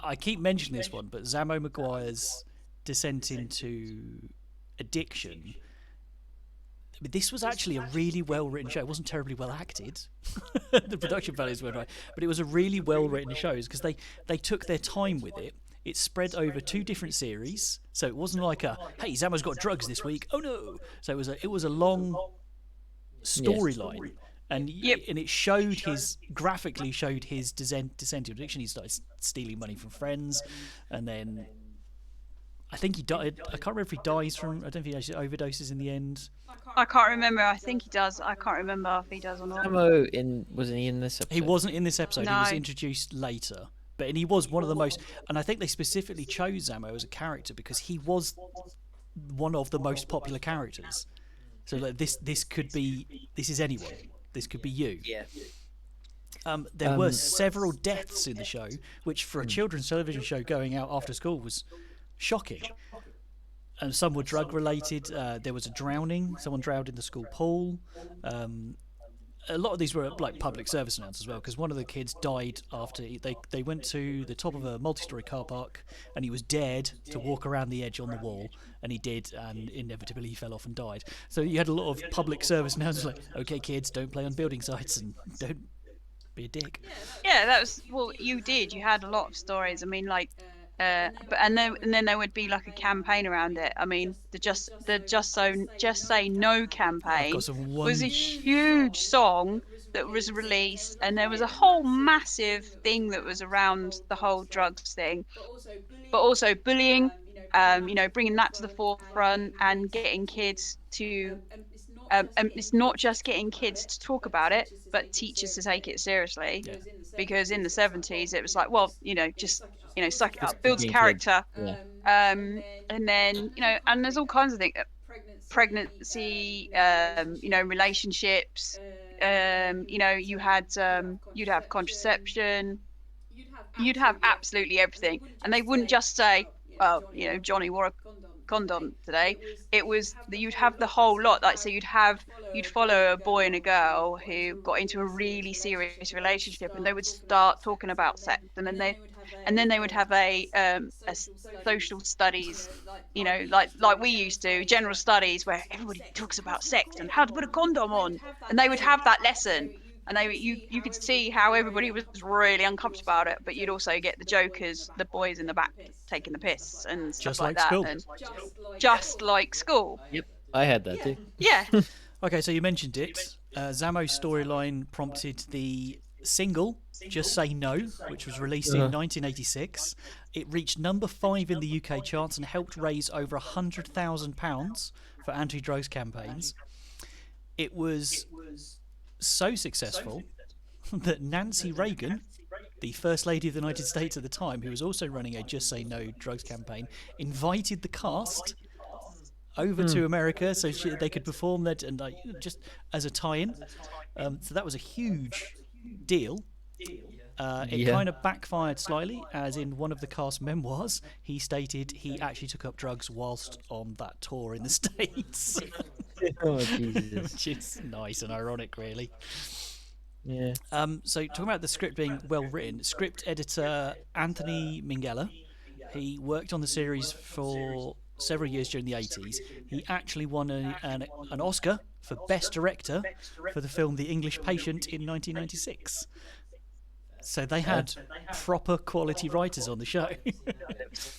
Speaker 1: I keep mentioning this one, but Zamo Maguire's descent into addiction. But this was actually a really well written show. It wasn't terribly well acted. The production values weren't right, but it was a really well written show because they took their time with it. It spread over 2 different series, so it wasn't like a hey, Zamo's got drugs this week. Oh no! So it was a long storyline, and and it graphically showed his descent into addiction. He started stealing money from friends, and then I think he died. I can't remember if he dies from. I don't think he actually overdoses in the end.
Speaker 3: I can't remember. I think he does. I can't remember if he does or not.
Speaker 2: Samo wasn't he in this episode?
Speaker 1: He wasn't in this episode. He was
Speaker 3: No.
Speaker 1: introduced later. And he was one of the most, and I think they specifically chose Zamo as a character because he was one of the most popular characters. So like this is anyone. This could be you.
Speaker 2: Yeah.
Speaker 1: There were several deaths in the show, which for a children's television show going out after school was shocking. And some were drug related. There was a drowning. Someone drowned in the school pool. A lot of these were like public service announcements as well, because one of the kids died after they went to the top of a multi-story car park, and he was dared to walk around the edge on the wall, and he did, and inevitably he fell off and died. So you had a lot of public service announcements like, okay kids, don't play on building sites and don't be a dick.
Speaker 3: Yeah, that was you did. You had a lot of stories. I mean, like, and then there would be like a campaign around it. I mean, the just say no campaign was a huge song that was released, and there was a whole massive thing that was around the whole drugs thing, but also bullying. Bringing that to the forefront and getting kids to. It's not just getting kids to talk about it, but teachers to take it seriously.
Speaker 1: Yeah.
Speaker 3: Because in the 70s, it was like, well, just suck it up, builds
Speaker 2: being
Speaker 3: character.
Speaker 2: Yeah.
Speaker 3: And then and there's all kinds of things, pregnancy, relationships. You'd have contraception. You'd have absolutely everything, and they wouldn't just say, well, Johnny wore a condom today. It was that you'd have the whole lot. Like, so you'd follow a boy and a girl who got into a really serious relationship, and they would start talking about sex, and then they would have a social studies, like we used to, general studies, where everybody talks about sex and how to put a condom on, and they would have that lesson. And you could see how everybody was really uncomfortable about it, but you'd also get the jokers, the boys in the back taking the piss and stuff
Speaker 1: Just
Speaker 3: like
Speaker 1: like
Speaker 3: that.
Speaker 1: school.
Speaker 3: And just like school.
Speaker 2: Yep. I had that too.
Speaker 3: Yeah.
Speaker 1: Okay, so you mentioned it. Zamo's storyline prompted the single "Just Say No," which was released in 1986. It reached number 5 in the UK charts and helped raise over £100,000 for anti-drugs campaigns. It was so successful that Nancy Reagan, the First Lady of the United States at the time, who was also running a Just Say No drugs campaign, invited the cast over to America so they could perform that, and just as a tie-in. So that was a huge deal. It kind of backfired slightly, as in one of the cast memoirs, he stated he actually took up drugs whilst on that tour in the States.
Speaker 2: Oh, Jesus.
Speaker 1: Which is nice and ironic, really.
Speaker 2: Yeah.
Speaker 1: So talking about the script being well written, script editor Anthony Minghella, he worked on the series for several years during the 80s. He actually won an Oscar for Best Director for the film The English Patient in 1996. So they had proper quality writers on the show.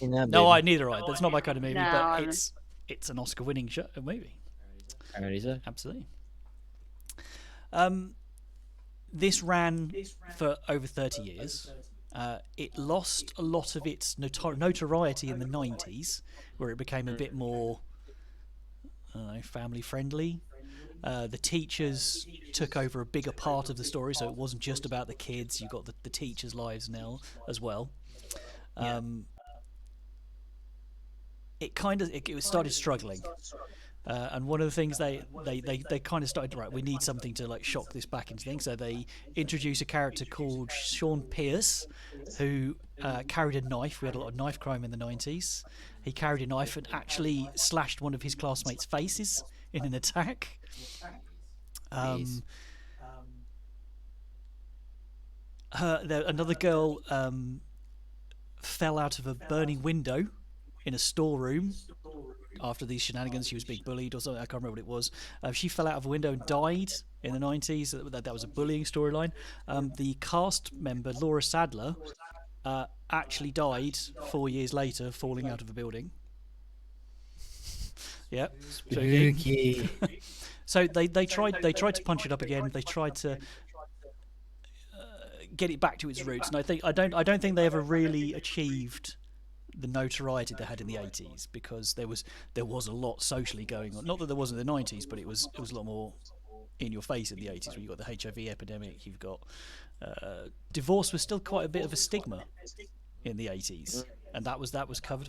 Speaker 1: No, neither I. That's not my kind of movie, but it's an Oscar-winning movie.
Speaker 2: Apparently so.
Speaker 1: Absolutely. This ran for over 30 years. It lost a lot of its notoriety in the 90s, where it became a bit more, family-friendly. The teachers took over a bigger part of the story, so it wasn't just about the kids. You got the teachers' lives now as well. It started struggling. And one of the things they kind of started, right, we need something to like shock this back into things. So they introduced a character called Sean Pierce, who carried a knife. We had a lot of knife crime in the 90s. He carried a knife and actually slashed one of his classmates' faces in an attack. Another girl fell out of a burning window in a storeroom after these shenanigans. She was being bullied or something. I can't remember what it was. She fell out of a window and died in the 90s. That was a bullying storyline. The cast member Laura Sadler actually died 4 years later, falling out of a building. Yeah,
Speaker 2: spooky.
Speaker 1: So they tried to punch it up again. They tried to get it back to its roots, and I don't think they ever really achieved the notoriety they had in the 80s, because there was a lot socially going on. Not that there wasn't in the 90s, but it was a lot more in your face in the 80s. Where you got the HIV epidemic, you've got divorce was still quite a bit of a stigma in the 80s, and that was covered.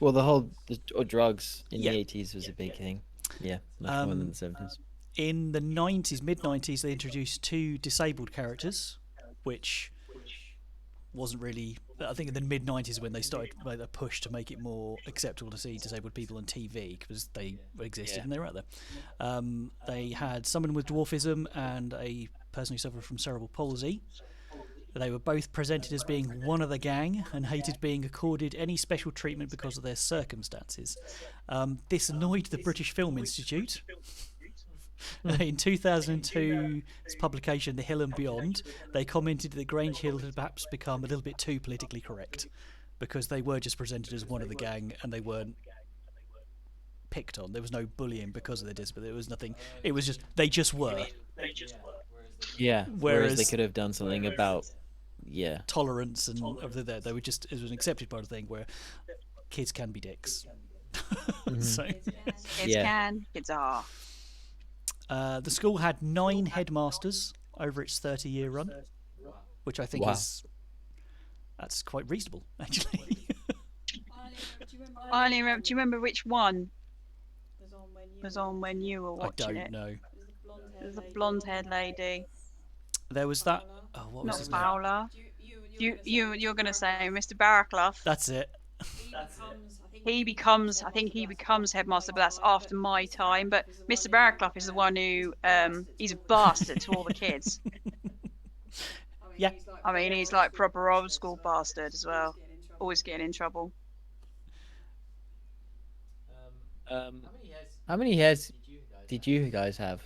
Speaker 2: Well, the drugs in the 80s was a big thing. Yeah, much more than the 70s.
Speaker 1: In the 90s, mid 90s, they introduced two disabled characters, which wasn't really. I think in the mid 90s when they started like a push to make it more acceptable to see disabled people on TV because they existed and they were out there. They had someone with dwarfism and a person who suffered from cerebral palsy. They were both presented as being one of the gang and hated being accorded any special treatment because of their circumstances. This annoyed the British Film Institute. In 2002's publication, The Hill and Beyond, they commented that Grange Hill had perhaps become a little bit too politically correct because they were just presented as one of the gang and they weren't picked on. There was no bullying because of their disability. There was nothing. It was just they just were.
Speaker 2: Yeah. Whereas they could have done something about
Speaker 1: tolerance and everything there. They were just it was an accepted part of the thing where kids can be dicks. So
Speaker 3: Kids can. Kids are.
Speaker 1: The school had 9 headmasters over its 30-year run, which I think that's quite reasonable, actually.
Speaker 3: I only remember. Do you remember which one was on when you were
Speaker 1: I
Speaker 3: watching
Speaker 1: don't
Speaker 3: it?
Speaker 1: know.
Speaker 3: It was the blonde-haired lady.
Speaker 1: There was that. Oh, what was
Speaker 3: Not
Speaker 1: his name?
Speaker 3: Fowler. You're gonna say Mr. Barraclough.
Speaker 1: That's it.
Speaker 3: I think he becomes headmaster, but that's after my time. But Mr. Barraclough is the one who, he's a bastard to all the kids.
Speaker 1: Yeah.
Speaker 3: I mean, he's like proper old school bastard as well. Always getting in trouble.
Speaker 2: How many hairs did you guys have?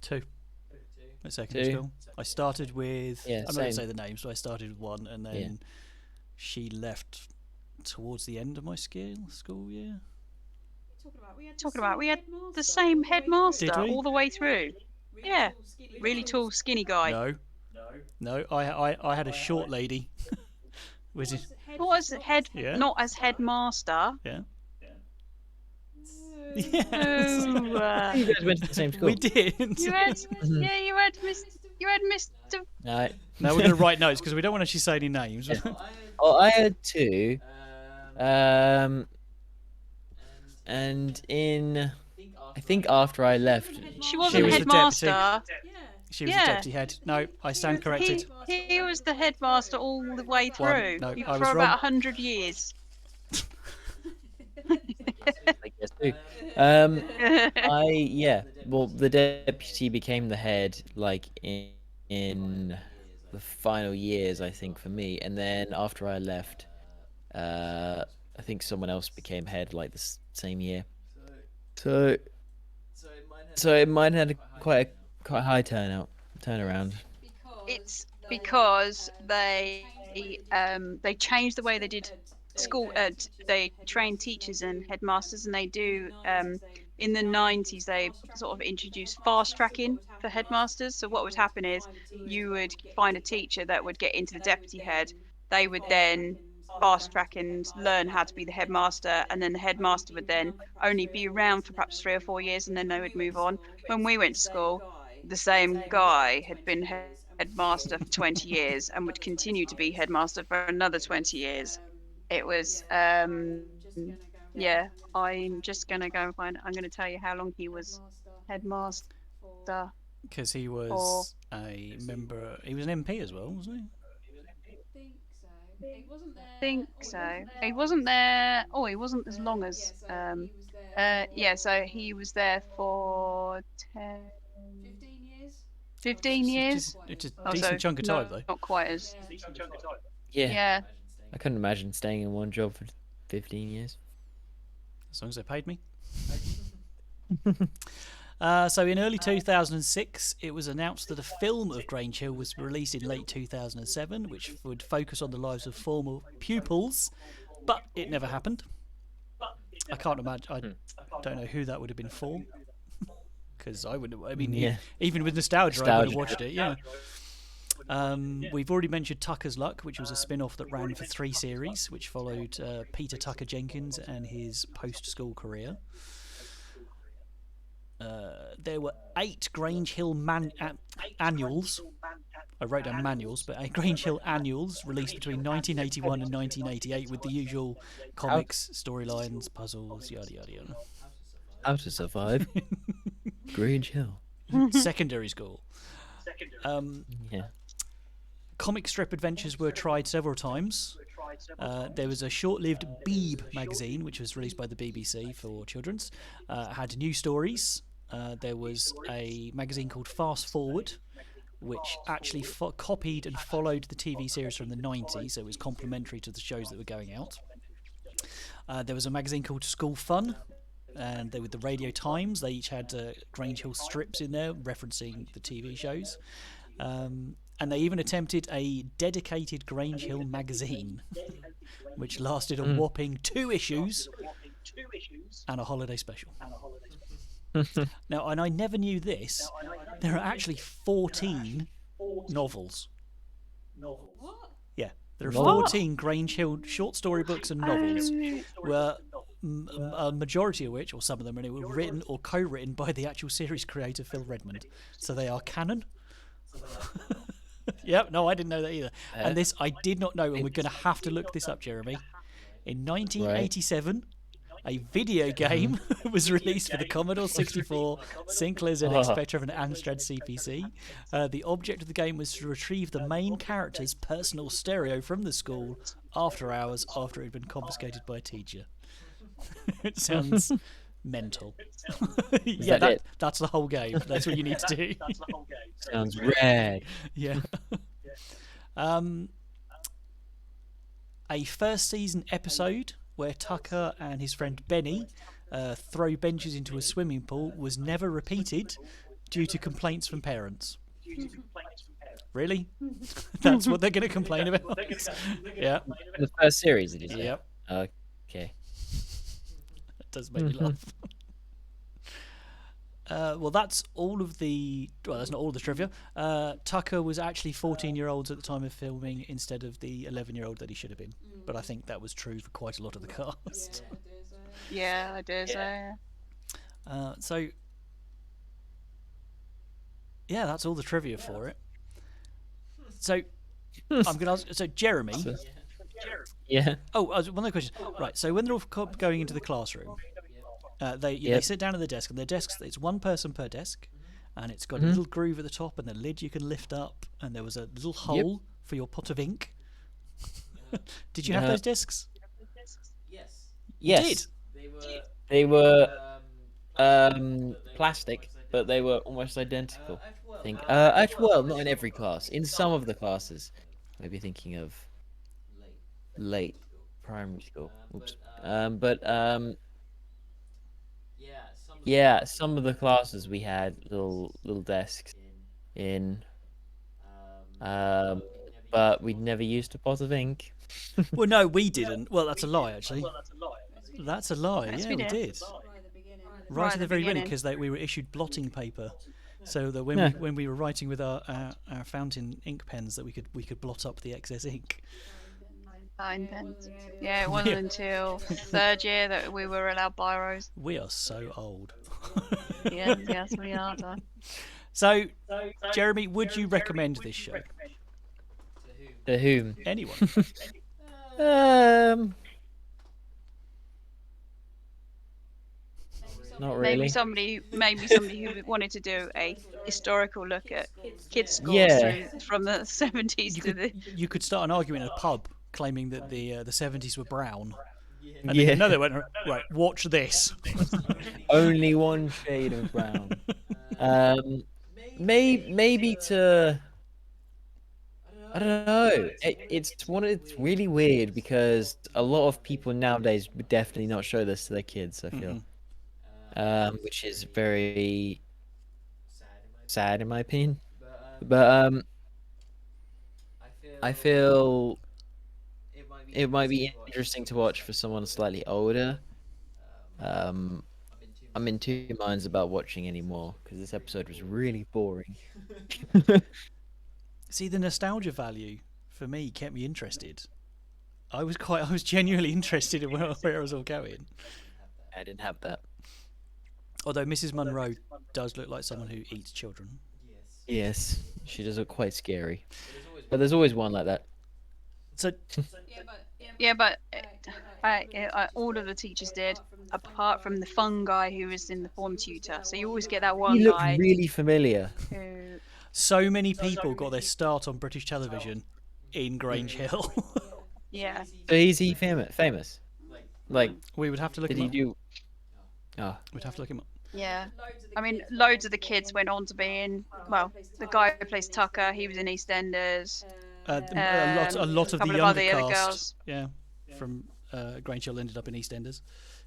Speaker 1: 2 at secondary school. I started with.
Speaker 2: Yeah,
Speaker 1: I'm not
Speaker 2: same.
Speaker 1: going to say the names, but I started with one, and then she left towards the end of my school year.
Speaker 3: Talking about, we had the same headmaster
Speaker 1: Did we?
Speaker 3: all the way through. Yeah, really tall, skinny guy.
Speaker 1: No. I had a short lady. Was it?
Speaker 3: Not as
Speaker 1: Yeah.
Speaker 3: not as headmaster.
Speaker 1: Yeah.
Speaker 3: Oh,
Speaker 2: You guys went to the same school.
Speaker 1: We did.
Speaker 3: you had Mr.
Speaker 2: No.
Speaker 1: Now we're going to write notes because we don't want to actually say any names.
Speaker 2: Oh, I had 2. And I think after I left,
Speaker 3: She wasn't
Speaker 1: was the
Speaker 3: headmaster.
Speaker 1: She was the deputy head. No, I stand corrected.
Speaker 3: He was the headmaster all the way through.
Speaker 1: No, I
Speaker 3: for
Speaker 1: was
Speaker 3: about
Speaker 1: wrong.
Speaker 3: 100 years.
Speaker 2: I guess too. Well, the deputy became the head like in the final years, I think, for me, and then after I left, I think someone else became head like the same year. So it might have had quite high turnaround.
Speaker 3: It's because they changed the way they did school. They trained teachers and headmasters, and they do. In the 90s, they sort of introduced fast tracking for headmasters. So what would happen is you would find a teacher that would get into the deputy head. They would then fast track and learn how to be the headmaster, and then the headmaster would then only be around for perhaps 3 or 4 years, and then they would move on. When we went to school, the same guy had been headmaster for 20 years and would continue to be headmaster for another 20 years. It was I'm just gonna go and find. I'm gonna tell you how long he was headmaster.
Speaker 1: Because he was a member. He was an MP as well, wasn't he?
Speaker 3: I think so. He wasn't there. Oh, he wasn't as long as. So he was there for 15 years.
Speaker 1: It's a
Speaker 3: Oh,
Speaker 1: decent
Speaker 3: so
Speaker 1: chunk of time, though.
Speaker 3: Not quite as.
Speaker 2: Yeah.
Speaker 3: Yeah.
Speaker 2: I couldn't imagine staying in one job for 15 years.
Speaker 1: As long as they paid me. So in early 2006, it was announced that a film of Grange Hill was released in late 2007, which would focus on the lives of former pupils, but it never happened. I can't imagine. I don't know who that would have been for, because I wouldn't. I mean, even with nostalgia, I would have watched it. Yeah. We've already mentioned Tucker's Luck, which was a spin-off that ran for 3 series, which followed Peter Tucker Jenkins and his post-school career. There were 8 Grange Hill annuals. I wrote down manuals, but 8 Grange Hill annuals released between 1981 and 1988 with the usual comics, storylines, puzzles, yada yada yada.
Speaker 2: How to survive Grange Hill.
Speaker 1: secondary school.
Speaker 2: Yeah.
Speaker 1: Comic strip adventures were tried several times. There was a short-lived Beeb magazine, which was released by the BBC for children's. Had new stories. There was a magazine called Fast Forward, which actually copied and followed the TV series from the 90s, so it was complementary to the shows that were going out. There was a magazine called School Fun, and they with the Radio Times. They each had Grange Hill strips in there referencing the TV shows. And they even attempted a dedicated Grange Hill magazine, which lasted a whopping 2 issues and a holiday special. Now, and I never knew this, there are actually 14 novels.
Speaker 4: What?
Speaker 1: Yeah, there are 14 Grange Hill short story books and novels, where a majority of which, or some of them, were written or co-written by the actual series creator Phil Redmond. So they are canon. Yep, no, I didn't know that either. And this I did not know, and we're going to have to look this up, Jeremy. In 1987, a video game was released for the Commodore 64, Sinclair ZX Spectrum, and Amstrad CPC. The object of the game was to retrieve the main character's personal stereo from the school after hours, after it had been confiscated by a teacher. It sounds mental. Yeah, that's the whole game. That's what you need to do.
Speaker 2: Sounds rad.
Speaker 1: Yeah. A first season episode where Tucker and his friend Benny throw benches into a swimming pool was never repeated due to complaints from parents. Really? That's what they're going to complain about? Yeah.
Speaker 2: The first series, did you say?
Speaker 1: Yep.
Speaker 2: Okay.
Speaker 1: That does make me laugh. Well, that's all of the... Well, that's not all of the trivia. Tucker was actually 14-year-olds at the time of filming instead of the 11-year-old that he should have been. But I think that was true for quite a lot of the cast.
Speaker 3: Yeah, I did.
Speaker 1: So, yeah, that's all the trivia for it. So, I'm going to ask... So, Jeremy...
Speaker 2: Yeah.
Speaker 1: Oh, one other question. Right, so when they're all going into the classroom... They sit down at the desk, and their desks, it's one person per desk, and it's got a little groove at the top and a lid you can lift up, and there was a little hole for your pot of ink. Did you have those desks?
Speaker 2: Yes.
Speaker 1: You did?
Speaker 2: They were plastic, but they were almost identical. I think. Actually, well, not in every class. In some of the classes, maybe thinking of late primary school. Oops. Yeah, some of the classes we had little desks in, but we'd never used a pot of ink.
Speaker 1: Well, no, we didn't. Well, that's a lie, actually. That's a lie.
Speaker 3: Yes,
Speaker 1: Yeah,
Speaker 3: we
Speaker 1: we
Speaker 3: did.
Speaker 1: did. Right at the very beginning, because we were issued blotting paper, so that when we were writing with our fountain ink pens, that we could blot up the excess ink.
Speaker 3: Fine pens. Yeah, it wasn't until third year that we were allowed biros.
Speaker 1: We are so old.
Speaker 3: Yes, we are. Done.
Speaker 1: So, Jeremy, would you recommend this show?
Speaker 2: To whom?
Speaker 1: Anyone?
Speaker 2: Not really.
Speaker 3: Maybe somebody who wanted to do a historical look at kids' schools from the 70s to the.
Speaker 1: You could start an argument in a pub claiming that the 70s were brown. And
Speaker 2: Yeah.
Speaker 1: then, no, they went, right, watch this.
Speaker 2: Only one shade of brown. Maybe to. I don't know. It's really weird because a lot of people nowadays would definitely not show this to their kids. I feel, which is very sad in my opinion. But I feel it might be interesting to watch for someone slightly older. I'm in two minds about watching anymore because this episode was really boring.
Speaker 1: See, the nostalgia value for me kept me interested. I was genuinely interested in where it was all going.
Speaker 2: I didn't have that.
Speaker 1: Although Mrs. Munro does look like someone who eats children.
Speaker 2: Yes, she does look quite scary. But there's always one like that.
Speaker 1: So,
Speaker 3: Yeah, but all of the teachers did, apart from the fun guy who was in the form tutor. So you always get that one
Speaker 2: You look
Speaker 3: guy
Speaker 2: really familiar.
Speaker 3: who.
Speaker 1: So many people got their start on British television in Grange Hill.
Speaker 3: Yeah.
Speaker 2: So is he famous? Like,
Speaker 1: We would have to look
Speaker 2: did
Speaker 1: him
Speaker 2: he
Speaker 1: up.
Speaker 2: do? Oh,
Speaker 1: We'd have to look him up.
Speaker 3: Yeah. I mean, loads of the kids went on to be in. Well, the guy who plays Tucker, he was in EastEnders.
Speaker 1: A lot of the
Speaker 3: couple of
Speaker 1: younger
Speaker 3: other
Speaker 1: cast,
Speaker 3: girls.
Speaker 1: yeah, from Grange Hill ended up in EastEnders.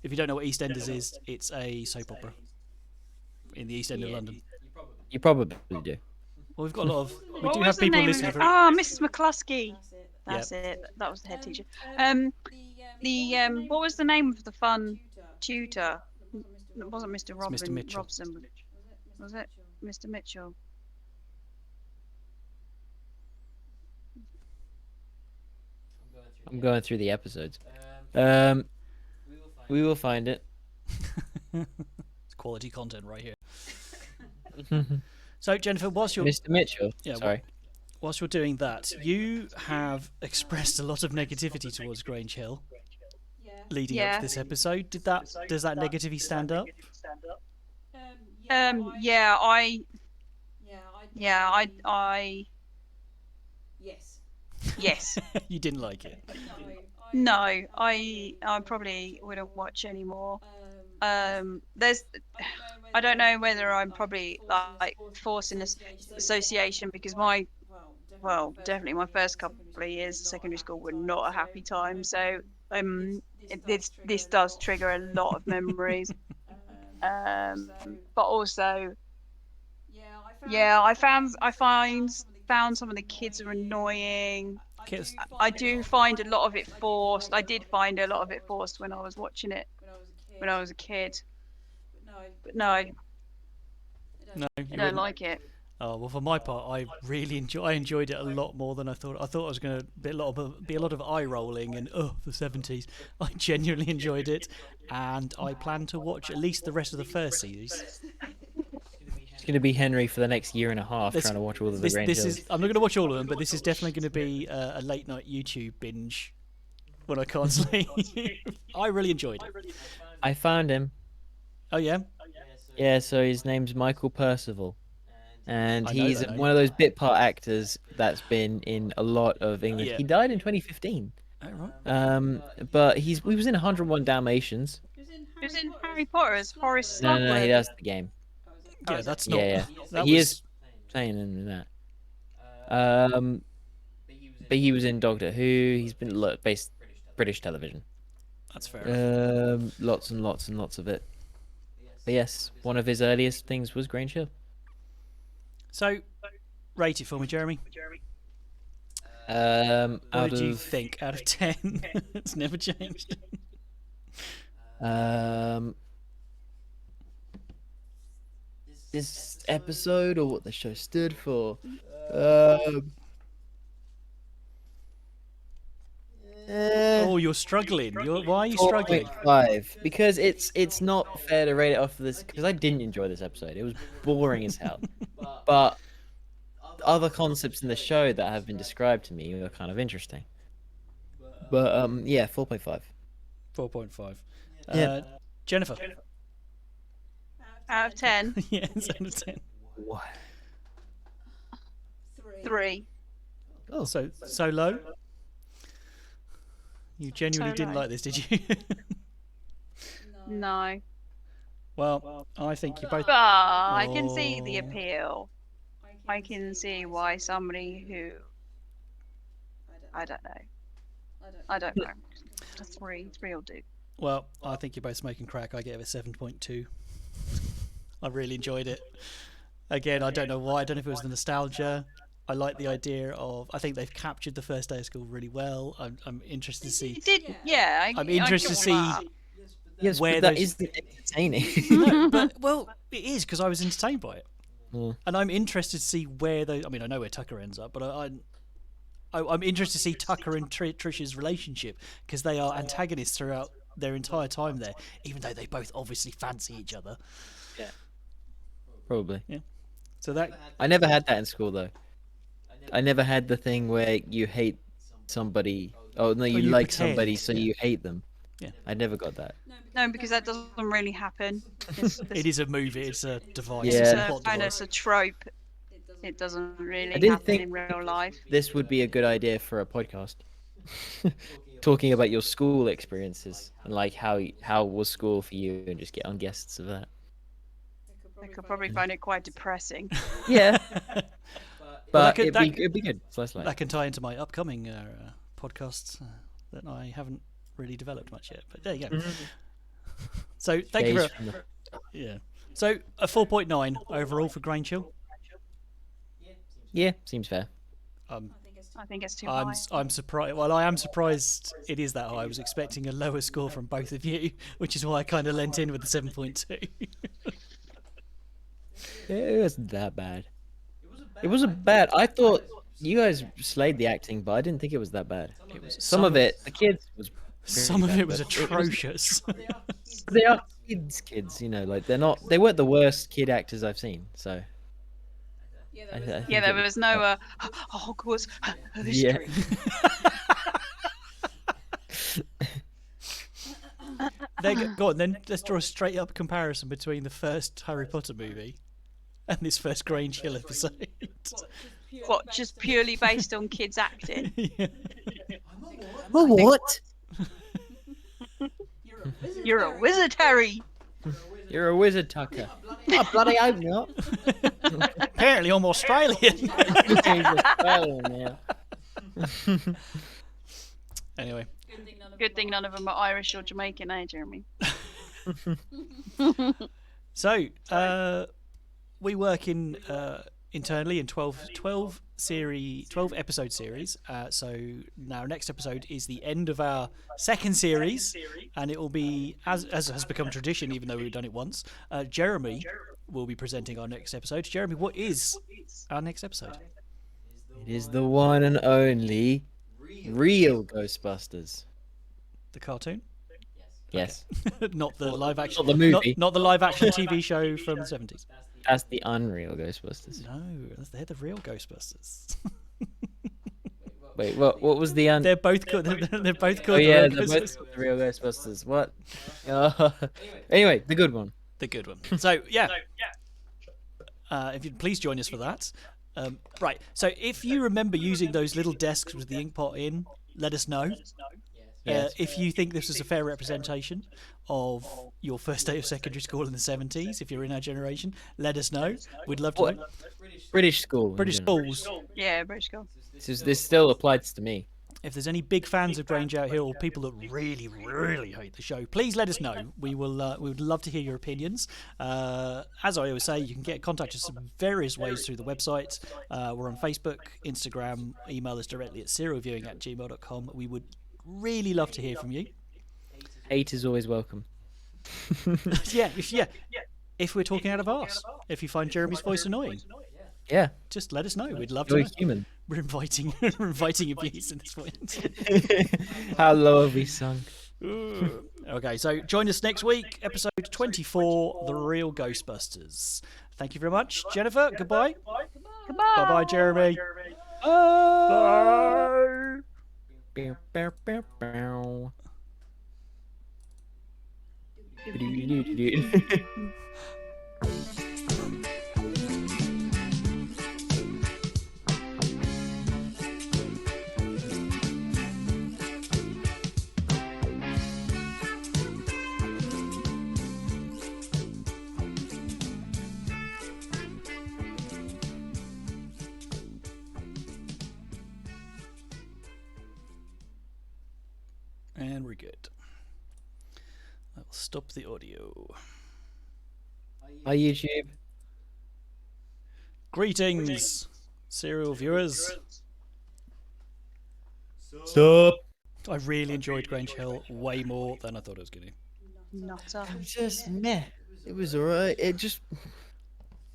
Speaker 1: If you don't know what EastEnders is, it's a soap opera in the East End of London.
Speaker 2: you probably do.
Speaker 1: Well, we've got a lot of. We
Speaker 3: What
Speaker 1: do
Speaker 3: was
Speaker 1: have
Speaker 3: the
Speaker 1: people
Speaker 3: name of
Speaker 1: listening.
Speaker 3: it?
Speaker 1: For,
Speaker 3: Mrs. McCluskey. That's it. That was the head teacher. What was the name of the fun tutor? It wasn't Mr.
Speaker 1: Mr. Mitchell.
Speaker 3: Robson. Was it Mr. Mitchell?
Speaker 2: I'm going through the episodes. We will find it.
Speaker 1: It's quality content right here. So Jennifer, whilst you're
Speaker 2: Mr. Mitchell.
Speaker 1: Yeah,
Speaker 2: Sorry.
Speaker 1: whilst you're doing that, you have expressed a lot of negativity towards Grange Hill leading up
Speaker 3: Yeah.
Speaker 1: to this episode. Does that negativity stand up?
Speaker 3: Yeah, I. Yes.
Speaker 1: You didn't like it.
Speaker 3: No, I probably wouldn't watch anymore. There's, I don't know whether I'm probably like forcing this association because definitely my first couple of years of secondary school were not a happy time. So this does trigger a lot of memories. But also, yeah, I found some of the kids are annoying.
Speaker 1: Kids,
Speaker 3: I do find a lot of it forced. I did find a lot of it forced when I was watching it when I was a kid. But no, I
Speaker 1: no, you
Speaker 3: don't
Speaker 1: wouldn't.
Speaker 3: like it.
Speaker 1: Oh well, for my part, I enjoyed it a lot more than I thought. I thought I was going to be a lot of eye rolling and the 70s. I genuinely enjoyed it, and I plan to watch at least the rest of the first series.
Speaker 2: It's going to be Henry for the next year and a half trying to watch all of the Grange Hills.
Speaker 1: I'm not going to watch all of them, but this is definitely going to be a late night YouTube binge when I can't sleep. I really enjoyed it.
Speaker 2: I found him.
Speaker 1: Oh yeah,
Speaker 2: Yeah, so his name's Michael Percival. And
Speaker 1: I know
Speaker 2: he's
Speaker 1: that name.
Speaker 2: one of those bit part actors that's been in a lot of England.
Speaker 1: Yeah.
Speaker 2: He died in 2015.
Speaker 1: oh, right.
Speaker 2: But he was in 101 Dalmatians.
Speaker 3: It was in Harry Potter as Horace
Speaker 2: No,
Speaker 3: Slughorn.
Speaker 2: that's the game.
Speaker 1: Yeah, that's not.
Speaker 2: Yeah.
Speaker 1: That
Speaker 2: He
Speaker 1: was,
Speaker 2: is playing in that. But he was in Doctor Who. He's been based British television.
Speaker 1: That's fair enough.
Speaker 2: Lots and lots and lots of it. But yes, one of his earliest things was Grange Hill.
Speaker 1: So, rate it for me, Jeremy. What
Speaker 2: Out
Speaker 1: did you
Speaker 2: of
Speaker 1: think out of 10? It's never changed.
Speaker 2: this episode or what the show stood for.
Speaker 1: Oh, you're struggling. Why are you struggling?
Speaker 2: 4.5 because it's not fair to rate it off of this because I didn't enjoy this episode. It was boring as hell. But other concepts in the show that have been described to me are kind of interesting. But yeah, 4.5.
Speaker 1: 4.5.
Speaker 2: Yeah.
Speaker 1: Jennifer.
Speaker 3: Out of 10,
Speaker 1: Yes, out of 10.
Speaker 2: What?
Speaker 3: 3.
Speaker 2: Oh,
Speaker 1: So low? You genuinely
Speaker 3: So
Speaker 1: didn't
Speaker 3: low.
Speaker 1: like this, did you?
Speaker 3: No.
Speaker 1: Well, I think you both.
Speaker 3: But I can see the
Speaker 1: Oh.
Speaker 3: appeal. I can see why somebody who I don't know. A 3 will do.
Speaker 1: Well, I think you're both smoking crack. I gave it 7.2. I really enjoyed it. Again, I don't know why. I don't know if it was the nostalgia. I like the idea of. I think they've captured the first day of school really well. I'm interested to see.
Speaker 3: It did, yeah.
Speaker 1: I'm interested to
Speaker 3: give it
Speaker 1: see.
Speaker 3: that.
Speaker 2: yes,
Speaker 1: Where
Speaker 2: but that
Speaker 1: those-
Speaker 2: is entertaining.
Speaker 1: No, but well, it is because I was entertained by it,
Speaker 2: Mm.
Speaker 1: and I'm interested to see where those. I mean, I know where Tucker ends up, but I'm interested to see Tucker and Trish's relationship because they are antagonists throughout their entire time there, even though they both obviously fancy each other.
Speaker 2: Probably.
Speaker 1: So that
Speaker 2: I never had that in school though. I never had the thing where you hate somebody. Oh no, you
Speaker 1: you
Speaker 2: like
Speaker 1: pretend.
Speaker 2: somebody, so you hate them. I never got that.
Speaker 3: No, because that doesn't really happen.
Speaker 1: It is a movie. It's a device.
Speaker 2: Yeah.
Speaker 1: It's
Speaker 3: It's
Speaker 1: a
Speaker 3: a
Speaker 1: plot
Speaker 3: kind of
Speaker 1: device.
Speaker 3: a trope. It doesn't really
Speaker 2: did
Speaker 3: happen
Speaker 2: think-
Speaker 3: in real life.
Speaker 2: This would be a good idea for a podcast. Talking about your school experiences and like how was school for you, and just get on guests of that.
Speaker 3: I could probably find it quite depressing.
Speaker 2: Yeah, but
Speaker 1: could-
Speaker 2: it'd be good. Flashlight.
Speaker 1: That can tie into my upcoming podcasts that I haven't really developed much yet. But there you go. So thank you
Speaker 2: Days
Speaker 1: for
Speaker 2: from the-
Speaker 1: yeah. So a 4.9 overall for Grange Hill.
Speaker 2: Yeah, seems fair.
Speaker 3: I think it's too high.
Speaker 1: I'm surprised. Well, I am surprised it is that high. I was expecting a lower score from both of you, which is why I kind of lent in with the 7.2.
Speaker 2: It wasn't that bad. It wasn't bad. I thought you guys slayed the acting, but I didn't think it was that bad.
Speaker 1: It was
Speaker 2: Some of it, the kids was.
Speaker 1: Some of
Speaker 2: bad,
Speaker 1: it was
Speaker 2: but it wasn't-
Speaker 1: atrocious.
Speaker 2: They are kids, you know, like they weren't the worst kid actors I've seen. So. I think
Speaker 3: Yeah, there
Speaker 2: it
Speaker 3: was no Hogwarts
Speaker 2: Yeah.
Speaker 3: history.
Speaker 1: Go on, then let's draw a straight up comparison between the first Harry Potter movie and this first Grange Hill episode.
Speaker 3: What, just purely based on kids acting?
Speaker 1: Yeah.
Speaker 2: What?
Speaker 3: You're a wizard, Harry.
Speaker 2: You're a wizard, Tucker. Oh, bloody hope not.
Speaker 1: Apparently, I'm Australian.
Speaker 2: He's Australian now.
Speaker 1: Anyway,
Speaker 3: Good thing none of them are Irish or Jamaican, eh, Jeremy?
Speaker 1: so we work in internally in 12 episode series. So now next episode is the end of our second series, and it will be, as has become tradition, even though we've done it once, Jeremy will be presenting our next episode. Jeremy, what is our next episode?
Speaker 2: It is the one and only real Ghostbusters.
Speaker 1: The cartoon?
Speaker 2: Yes,
Speaker 1: Not the live action.
Speaker 2: Not the movie.
Speaker 1: Not the live action TV show from the 70s.
Speaker 2: that's the unreal Ghostbusters.
Speaker 1: No, they're the real Ghostbusters.
Speaker 2: Wait, what was the
Speaker 1: They're both called. They're both
Speaker 2: Oh
Speaker 1: called. the
Speaker 2: yeah,
Speaker 1: real
Speaker 2: they're
Speaker 1: Ghostbusters.
Speaker 2: both the real Ghostbusters. What? Anyway, the good one.
Speaker 1: The good one. So yeah, if you'd please join us for that. Right. So if you remember using those little desks with the ink pot in, let us know.
Speaker 2: Yes.
Speaker 1: If you think this is a fair representation of your first day of secondary school in the 70s, if you're in our generation, let us know. We'd love to know.
Speaker 2: British school. in
Speaker 1: British
Speaker 2: general.
Speaker 1: schools.
Speaker 3: Yeah, British girl.
Speaker 2: This still applies to me.
Speaker 1: If there's any big fans of Grange out here or people that really, really hate the show, please let us know. We would love to hear your opinions. As I always say, you can get in contact us in various ways through the website. We're on Facebook, Instagram, email us directly at serialviewing@gmail.com. We would really love to hear from you.
Speaker 2: Hate is always welcome.
Speaker 1: If we're talking out of arse, if you find Jeremy's voice annoying,
Speaker 2: Yeah,
Speaker 1: just let us know. We'd love to
Speaker 2: you're
Speaker 1: know.
Speaker 2: human.
Speaker 1: We're inviting abuse at this point.
Speaker 2: How low have we sunk?
Speaker 1: Okay, so join us next week, episode 24, The Real Ghostbusters. Thank you very much, Jennifer. Goodbye.
Speaker 3: Goodbye.
Speaker 1: Bye-bye, Jeremy.
Speaker 2: Bye. Bow, bow, bow, bow.
Speaker 1: And we're good. I will stop the audio.
Speaker 2: Hi, YouTube.
Speaker 1: Greetings, serial viewers.
Speaker 2: Sup?
Speaker 1: I really enjoyed Grange Hill way more than I thought I was going to.
Speaker 3: Nutter.
Speaker 2: Just meh. It was alright. It just.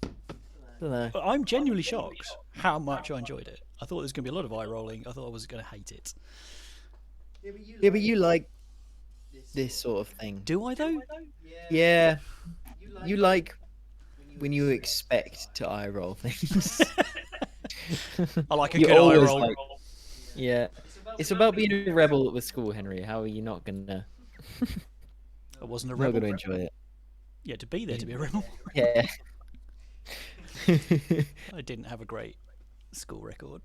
Speaker 2: I don't know.
Speaker 1: But I'm genuinely shocked how much I enjoyed it. I thought there was going to be a lot of eye rolling. I thought I was going to hate it.
Speaker 2: Yeah, but you like this sort of thing.
Speaker 1: Do I though?
Speaker 2: Yeah. You like when you expect to eye roll things.
Speaker 1: I like a
Speaker 2: You
Speaker 1: good eye
Speaker 2: always
Speaker 1: roll.
Speaker 2: like- Yeah. It's about being a rebel at the school, Henry. How are you not gonna
Speaker 1: I wasn't a
Speaker 2: Not
Speaker 1: rebel.
Speaker 2: going to enjoy it.
Speaker 1: You had to be there to be a rebel.
Speaker 2: Yeah.
Speaker 1: I didn't have a great school record.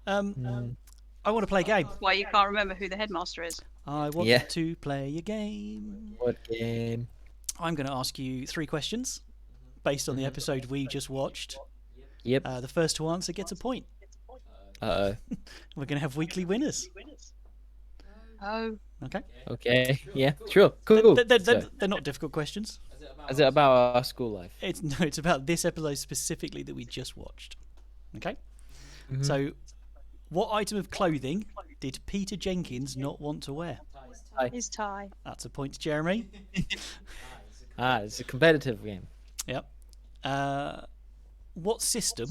Speaker 2: Mm.
Speaker 1: I want to play a game.
Speaker 3: Why you can't remember who the headmaster is?
Speaker 1: I want
Speaker 2: Yeah.
Speaker 1: to play a game.
Speaker 2: What game?
Speaker 1: I'm going to ask you 3 questions based on the episode we just watched.
Speaker 2: Yep.
Speaker 1: The first to answer gets a point.
Speaker 2: Uh-oh.
Speaker 1: We're going to have weekly winners.
Speaker 3: Oh,
Speaker 1: Okay?
Speaker 2: Okay. Yeah. Sure. Cool.
Speaker 1: They're not difficult questions.
Speaker 2: Is it about our school life?
Speaker 1: It's about this episode specifically that we just watched. Okay?
Speaker 2: Mm-hmm.
Speaker 1: So, what item of clothing did Peter Jenkins not want to wear?
Speaker 3: his tie.
Speaker 1: That's a point to Jeremy.
Speaker 2: It's a competitive game.
Speaker 1: Yep. What system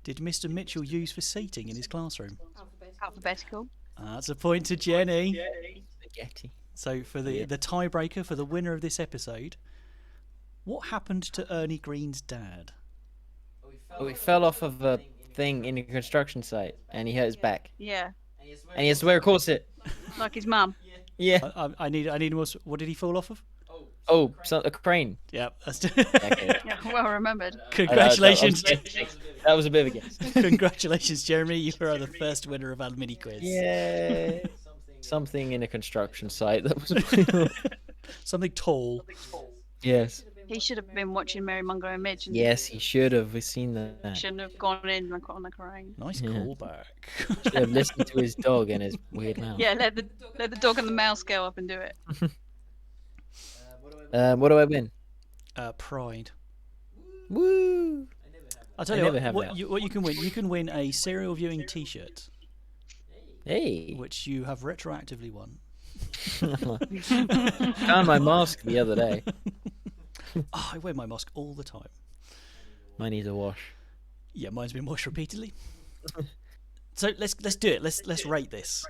Speaker 1: did Mr. Mitchell use for seating in his classroom?
Speaker 3: Alphabetical.
Speaker 1: That's a point to Jenny.
Speaker 2: Spaghetti.
Speaker 1: So for the tiebreaker for the winner of this episode, what happened to Ernie Green's dad?
Speaker 2: Oh, he fell off of a thing in a construction site, and he hurt his back,
Speaker 3: Yeah,
Speaker 2: and he has to wear a corset.
Speaker 3: like his mum.
Speaker 2: Yeah.
Speaker 1: I need more. What did he fall off of?
Speaker 2: Oh, a crane.
Speaker 1: Yep. That's
Speaker 2: Okay.
Speaker 3: Yeah, well remembered.
Speaker 1: Congratulations,
Speaker 2: That was a bit of a guess.
Speaker 1: congratulations, Jeremy. You are the first winner of our mini quiz.
Speaker 2: Yeah. Something in a construction site that was.
Speaker 1: Something tall.
Speaker 2: Yes.
Speaker 3: He should have been watching Mary Mungo and Midge. And
Speaker 2: Yes, he should have. We've seen that.
Speaker 3: shouldn't have gone in on the crane.
Speaker 1: Nice
Speaker 2: Yeah.
Speaker 1: callback.
Speaker 2: Should have listened to his dog and his weird mouth.
Speaker 3: Yeah, let the dog and the mouse go up and do it.
Speaker 2: What do I win?
Speaker 1: Pride.
Speaker 2: Woo!
Speaker 1: I'll tell
Speaker 2: I
Speaker 1: you
Speaker 2: never
Speaker 1: what,
Speaker 2: have
Speaker 1: what
Speaker 2: that.
Speaker 1: you can win. You can win a serial viewing T-shirt,
Speaker 2: Hey.
Speaker 1: which you have retroactively won.
Speaker 2: Found my mask the other day.
Speaker 1: Oh, I wear my mask all the time.
Speaker 2: Mine needs a wash.
Speaker 1: Yeah, mine's been washed repeatedly. So let's do it. Let's rate this.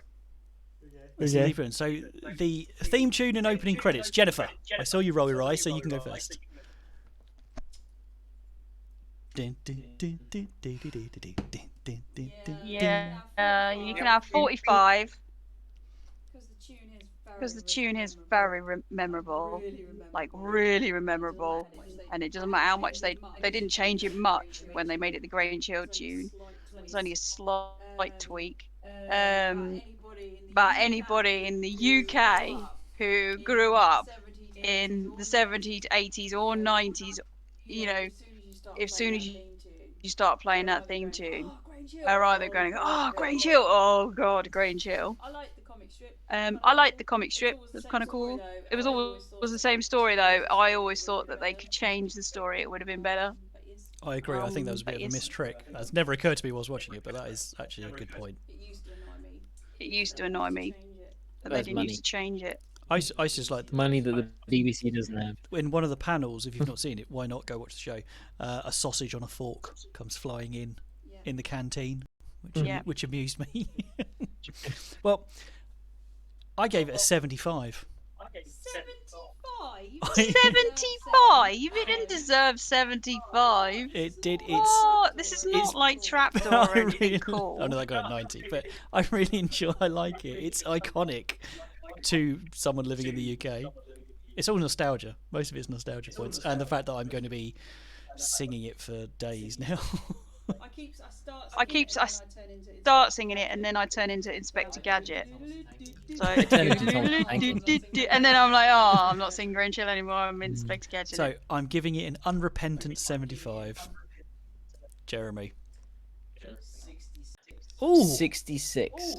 Speaker 1: Let's
Speaker 2: Okay.
Speaker 1: leave it in. So the theme tune and opening credits. Jennifer, I saw you roll your eyes, so you can go first.
Speaker 3: Yeah, you can have 45 because the tune is very memorable, like really memorable, and it doesn't matter how much they didn't change it much when they made it the Grange Hill tune. It's only a slight tweak. But anybody in the UK who grew up in the 70s, 80s, or 90s, you know, as soon as you start playing that theme tune, are either going, oh, Grange Hill, oh God, Grange Hill.
Speaker 4: I like the comic strip.
Speaker 3: I liked the comic strip. It was kind of cool. It was always the same story though. I always thought that they could change the story. It would have been better.
Speaker 1: I agree. I think that was a bit of a missed trick. That's never occurred to me while I was watching it, but that is actually a good point.
Speaker 4: It used to annoy me.
Speaker 3: That they
Speaker 2: Where's
Speaker 3: didn't
Speaker 2: money?
Speaker 3: used to change it.
Speaker 1: I used to just like
Speaker 2: Money that the BBC doesn't have.
Speaker 1: in one of the panels. If you've not seen it, why not go watch the show? A sausage on a fork comes flying in the canteen,
Speaker 3: Yeah.
Speaker 1: which amused me. Well, I gave it a 75.
Speaker 4: 75?
Speaker 3: 75? You didn't deserve 75.
Speaker 1: It did.
Speaker 3: What? This is
Speaker 1: it's-
Speaker 3: not like Trapdoor
Speaker 1: I
Speaker 3: or anything
Speaker 1: really,
Speaker 3: cool.
Speaker 1: I know that got 90, but I really enjoy. I like it. It's iconic to someone living in the UK. It's all nostalgia. Most of it's nostalgia points, and the fact that I'm going to be singing it for days now.
Speaker 3: I start singing it and then I turn into Inspector Gadget. So, and then I'm like, oh, I'm not singing Grange Hill anymore. I'm Inspector Gadget.
Speaker 1: So I'm giving it an unrepentant 75. Jeremy. Ooh.
Speaker 2: 66.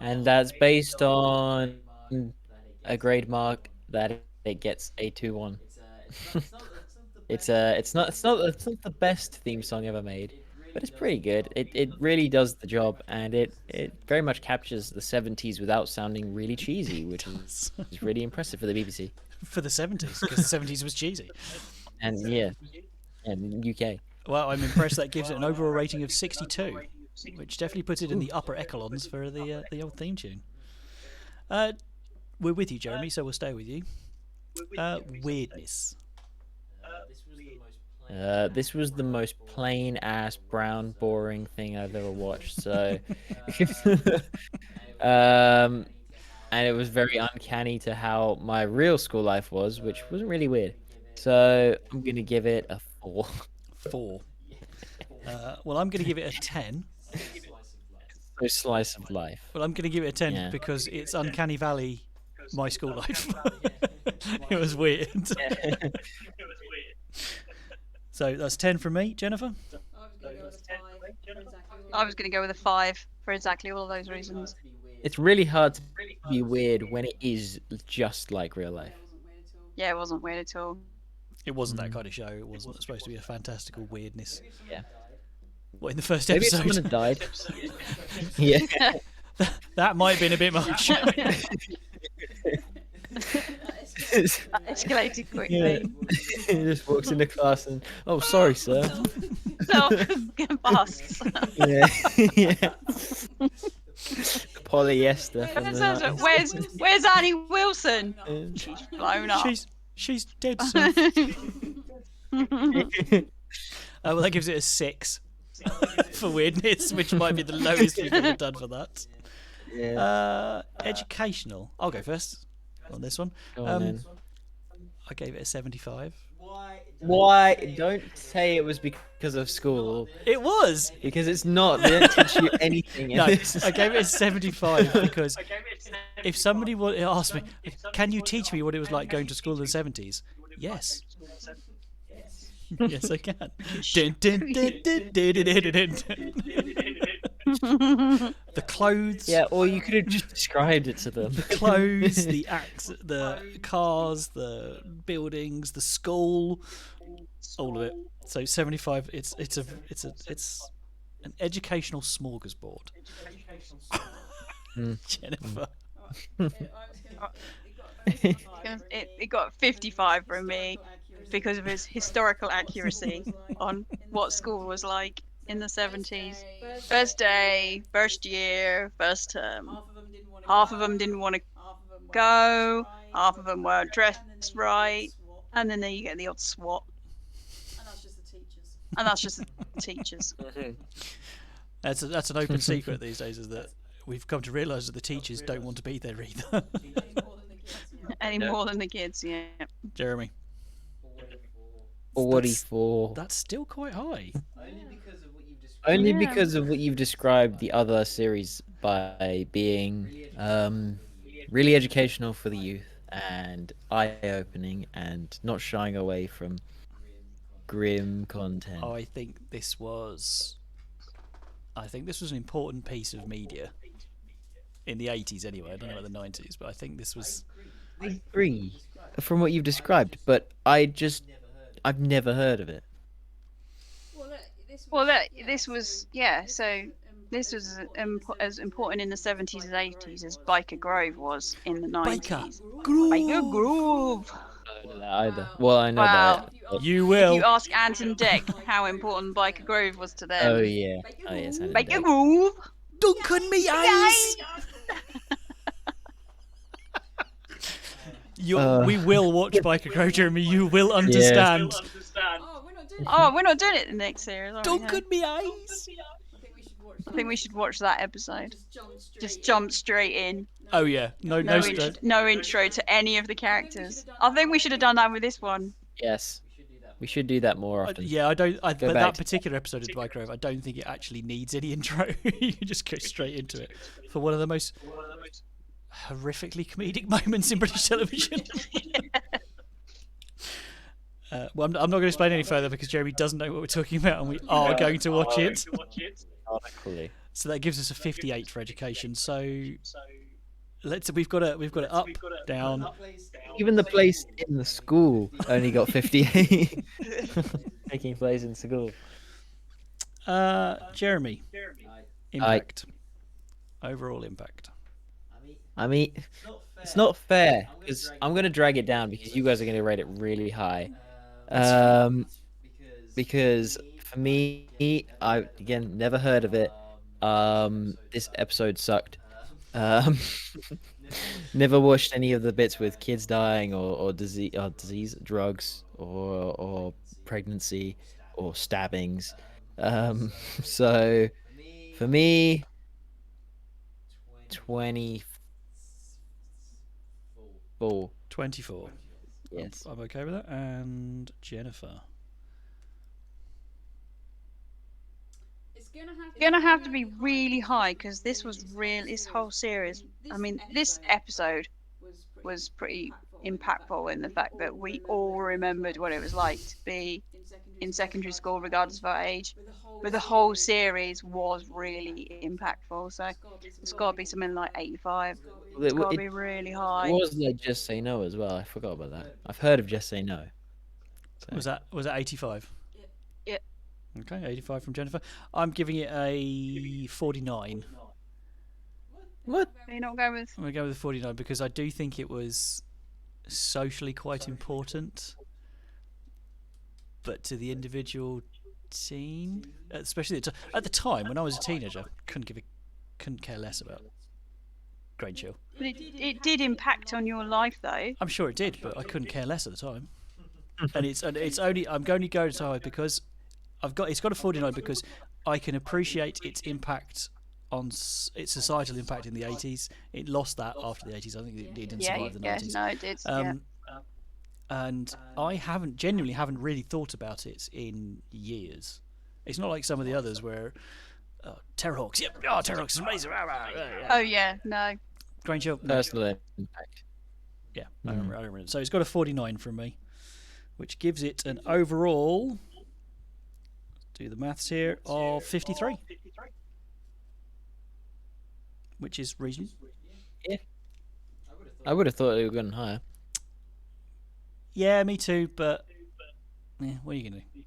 Speaker 2: And that's based on a grade mark that it gets a 2-1. It's not the best theme song ever made, but it's pretty good. It really does the job, and it very much captures the 70s without sounding really cheesy, which is really impressive for the BBC.
Speaker 1: For the 70s, because the 70s was cheesy.
Speaker 2: And yeah, and UK.
Speaker 1: Well, I'm impressed that gives it an overall rating of 62, which definitely puts it in the upper echelons for the old theme tune. We're with you, Jeremy, so we'll stay with you. Weirdness.
Speaker 2: This was the most plain ass brown boring thing I've ever watched. So Um, and it was very uncanny to how my real school life was, which wasn't really weird. So I'm gonna give it a 4.
Speaker 1: 4. Well, I'm going to give it a 10.
Speaker 2: So slice of life.
Speaker 1: Well, I'm going to give it a 10
Speaker 2: Yeah.
Speaker 1: because it's Uncanny Valley, my school life. It was weird. So that's 10 from me, Jennifer.
Speaker 3: I was going to go with a 5 for exactly all of those reasons.
Speaker 2: It's really hard to be weird when it is just like real life.
Speaker 3: Yeah, it wasn't weird at all.
Speaker 1: It wasn't that kind of show. It wasn't supposed to be a fantastical weirdness.
Speaker 2: Yeah.
Speaker 1: What, in the first
Speaker 2: Maybe if
Speaker 1: episode?
Speaker 2: someone had died. Yeah.
Speaker 1: That might have been a bit much.
Speaker 3: Escalated quickly.
Speaker 2: He just walks into class and, oh, sorry, sir.
Speaker 3: No, busts.
Speaker 2: Yeah. Yeah. Polyester. From the
Speaker 3: Where's Annie Wilson?
Speaker 2: night.
Speaker 3: She's blown up.
Speaker 1: She's dead, sir. Well, that gives it a 6 for weirdness, which might be the lowest we've ever done for that.
Speaker 2: Yeah.
Speaker 1: Educational. I'll go first on this one.
Speaker 2: Go on, then.
Speaker 1: I gave it a 75.
Speaker 2: Why? Don't say it was because of school.
Speaker 1: It was.
Speaker 2: Because it's not. They don't teach you anything in
Speaker 1: No,
Speaker 2: this.
Speaker 1: I gave it a 75 because if somebody asked me, can you teach me what it was like going to school in the 70s? Yes. Yes, I can. Dun, dun, dun, dun, dun, dun, dun, dun, dun. The clothes.
Speaker 2: Yeah, or you could have just described it to them.
Speaker 1: The clothes, the cars, the buildings, the school, all of it. So 75. It's an educational smorgasbord. Jennifer.
Speaker 3: It got 55 from me because of his historical accuracy on what school was like in the 70s. First day, first year, first term. Half of them didn't want to go, half of them weren't dressed right, and then there you get the odd swat. And that's just the teachers.
Speaker 1: That's an open secret these days, is that we've come to realise that the teachers don't want to be there either.
Speaker 3: Any more than the kids, yeah.
Speaker 1: Jeremy.
Speaker 2: 44.
Speaker 1: That's still quite high.
Speaker 2: Only
Speaker 3: Yeah.
Speaker 2: because of what you've described the other series by being really educational for the youth and eye-opening and not shying away from grim content.
Speaker 1: I think this was an important piece of media in the 80s anyway. I don't know about the 90s, but I think this was.
Speaker 2: I agree from what you've described, but I've never heard of it.
Speaker 3: Well, this was, yeah, so this was as important in the 70s and 80s as Biker Grove was in the 90s. Biker Grove!
Speaker 2: I don't know that either. Well, I know
Speaker 3: Wow.
Speaker 2: that.
Speaker 1: You
Speaker 3: If
Speaker 1: will.
Speaker 3: you ask Ant and Dec how important Biker Grove was to them.
Speaker 2: Oh yeah. Oh yes.
Speaker 3: Biker Grove!
Speaker 1: Duncan me eyes. We will watch Biker Grove, Jeremy. You will understand.
Speaker 3: Oh, we're not doing it in the next series, are we?
Speaker 1: Duncan me eyes.
Speaker 3: I think we should watch that episode. Just jump straight in.
Speaker 1: Oh yeah, no
Speaker 3: No intro to any of the characters. I think we should have done that with this one.
Speaker 2: Yes. We should do that more often.
Speaker 1: Yeah, but
Speaker 2: back
Speaker 1: that
Speaker 2: to-
Speaker 1: particular episode of Biker Grove, I don't think it actually needs any intro. You just go straight into it for one of the most horrifically comedic moments in British television. Well, I'm not going to explain any further because Jeremy doesn't know what we're talking about, and we are going to watch it.
Speaker 2: Equally.
Speaker 1: So that gives us a 58 for education. So we've got it up, down.
Speaker 2: Even the place in the school only got 58. Taking place in school.
Speaker 1: Jeremy, impact. Overall impact.
Speaker 2: I mean, it's not fair because I'm gonna drag it down because you guys are gonna rate it really high. Because for me, I again never heard of it. This episode sucked. Never watched any of the bits with kids dying or disease, drugs or pregnancy or stabbings. So for me, 24.
Speaker 1: 24.
Speaker 2: Yes.
Speaker 1: I'm okay with that. And Jennifer.
Speaker 4: It's
Speaker 3: Gonna have to be really high because this was real. This whole series. I mean, this episode was pretty impactful in the fact that we all remembered what it was like to be in secondary school, regardless of our age. But the whole series was really impactful. So it's got to be something like 85. It's got to be really
Speaker 2: It
Speaker 3: high.
Speaker 2: was like Just Say No as well. I forgot about that. I've heard of Just Say No. So.
Speaker 1: Was that 85?
Speaker 3: Yeah.
Speaker 1: Okay, 85 from Jennifer. I'm giving it a 49.
Speaker 2: What?
Speaker 3: Are you not going with?
Speaker 1: I'm going to go with a 49 because I do think it was socially quite important, but to the individual teen, especially at the time when I was a teenager, couldn't care less about Grange Hill.
Speaker 3: But it did impact on your life though.
Speaker 1: I'm sure it did, but I couldn't care less at the time. And it's only I'm going to go so high because it's got a 49 because I can appreciate its impact on its societal impact in the 80s. It lost that after the 80s. I think it didn't survive the 90s.
Speaker 3: No, it did.
Speaker 1: And I genuinely haven't really thought about it in years. It's not like some of the others where Terrorhawks, Terrorhawks is amazing.
Speaker 3: Oh yeah, no.
Speaker 1: Grange Hill, no.
Speaker 2: Personal impact.
Speaker 1: Yeah, I don't remember. So it's got a 49 from me, which gives it an overall, do the maths here, of 53. Which is reasonable.
Speaker 2: Yeah. I would have thought they were going higher.
Speaker 1: Yeah, me too, but what are you going to do?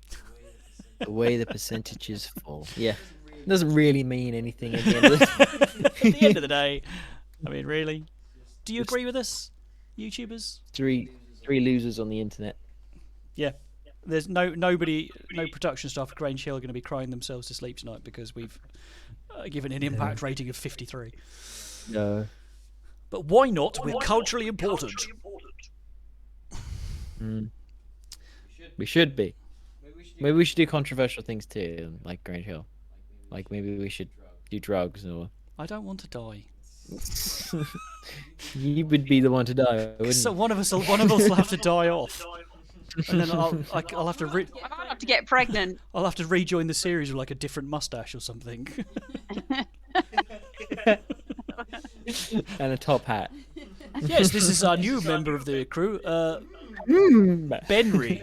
Speaker 2: The way the percentages fall. Yeah. It doesn't really mean anything at the end of the
Speaker 1: At the end of the day, I mean, really? Do you agree with us, YouTubers?
Speaker 2: Three losers on the internet.
Speaker 1: Yeah. There's no production staff at Grange Hill are going to be crying themselves to sleep tonight because we've given an impact rating of 53.
Speaker 2: No.
Speaker 1: But why not? We're culturally important.
Speaker 2: We should be. Maybe we should do controversial things too, like Grange Hill. Like maybe we should do drugs or.
Speaker 1: I don't want to die.
Speaker 2: You would be the one to die, wouldn't
Speaker 1: So
Speaker 2: you?
Speaker 1: one of us will have to die off, and then I'll have to
Speaker 3: I'll have to get pregnant.
Speaker 1: I'll have to rejoin the series with like a different mustache or something.
Speaker 2: And a top hat.
Speaker 1: Yes, this is our new member of the crew, Benry.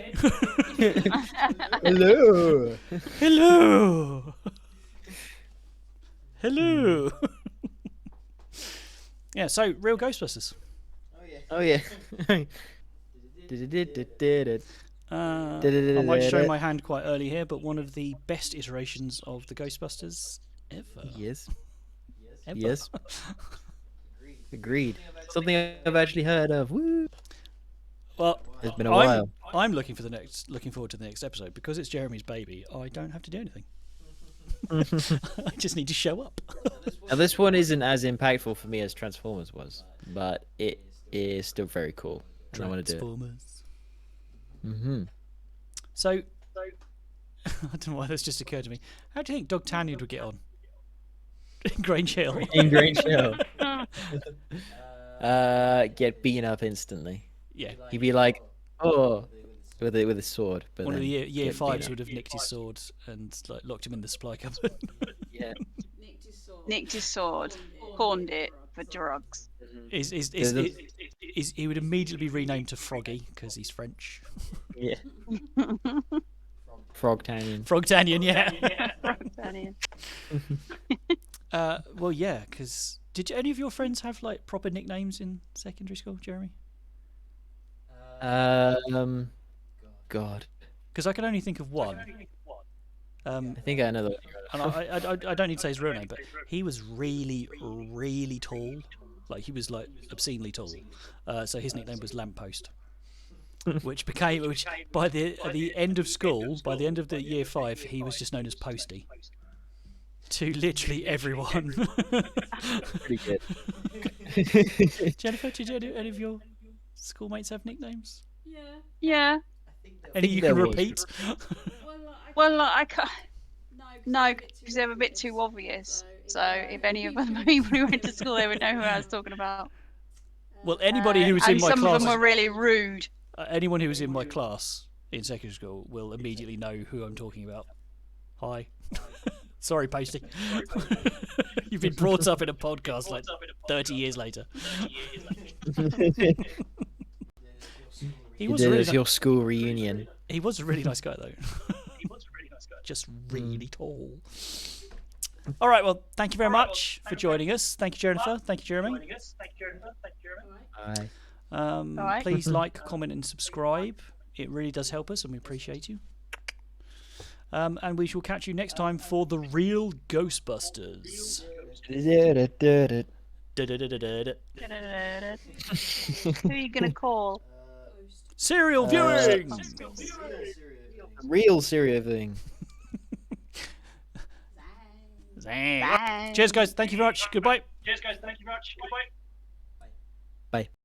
Speaker 2: Hello.
Speaker 1: Hello. Hello. Yeah, so real Ghostbusters.
Speaker 2: Oh yeah.
Speaker 1: I might show my hand quite early here, but one of the best iterations of the Ghostbusters ever.
Speaker 2: Yes.
Speaker 1: Ever.
Speaker 2: Yes. Agreed. Something I've actually heard of. Woo.
Speaker 1: Well,
Speaker 2: It's been a while.
Speaker 1: I'm looking forward to the next episode because it's Jeremy's baby. I don't have to do anything. I just need to show up.
Speaker 2: Now this one isn't as impactful for me as Transformers was, but it is still very cool. And I want to do it.
Speaker 1: Transformers.
Speaker 2: Mm-hmm.
Speaker 1: So, I don't know why this just occurred to me. How do you think Doug Tanyard would get on? In Grange Hill.
Speaker 2: In Grange Hill. Get beaten up instantly.
Speaker 1: Yeah.
Speaker 2: He'd be like, oh, with a sword. But
Speaker 1: One of the
Speaker 2: then
Speaker 1: year
Speaker 2: get
Speaker 1: fives
Speaker 2: beat
Speaker 1: would have nicked his sword and like locked him in the supply cupboard.
Speaker 2: up. Yeah.
Speaker 3: Nicked his sword, pawned it for drugs.
Speaker 1: He would immediately be renamed to Froggy because he's French.
Speaker 2: Yeah. Frog Tannion.
Speaker 1: Frogtanian, yeah.
Speaker 3: Brilliant.
Speaker 1: Well, yeah, because did any of your friends have like proper nicknames in secondary school, Jeremy?
Speaker 2: God.
Speaker 1: Because I can only think of one.
Speaker 2: I think I know that.
Speaker 1: And I don't need to say his real name, but he was really, really tall. Like he was like obscenely tall. So his nickname was Lamppost, which by the end of school, by the end of the year 5, he was just known as Posty to literally everyone.
Speaker 2: Pretty good.
Speaker 1: Jennifer, did any of your schoolmates have nicknames?
Speaker 3: Yeah.
Speaker 1: Any you
Speaker 2: there
Speaker 1: can
Speaker 2: was.
Speaker 1: repeat?
Speaker 3: Well, I can't. No, because they're a bit too obvious. So if any of the people who went to school, they would know who I was talking about.
Speaker 1: Well, anybody who was in
Speaker 3: And
Speaker 1: my
Speaker 3: some
Speaker 1: class,
Speaker 3: of them were really rude.
Speaker 1: anyone who was in my class in secondary school will immediately know who I'm talking about. Hi. Sorry, Posty. You've been brought up in a podcast like 30 years later.
Speaker 2: You did as your school reunion.
Speaker 1: He was a really nice guy, though. Just really tall. All right, well, thank you very much for joining us. Thank you, Jennifer. Thank you, Jeremy.
Speaker 2: Bye.
Speaker 3: Alright.
Speaker 1: Please like, comment, and subscribe. It really does help us, and we appreciate you. And we shall catch you next time for the real Ghostbusters.
Speaker 3: Who are you gonna call?
Speaker 1: Serial viewing.
Speaker 2: Real serial thing.
Speaker 1: Cheers, guys. Thank you very much. Goodbye.
Speaker 2: Bye.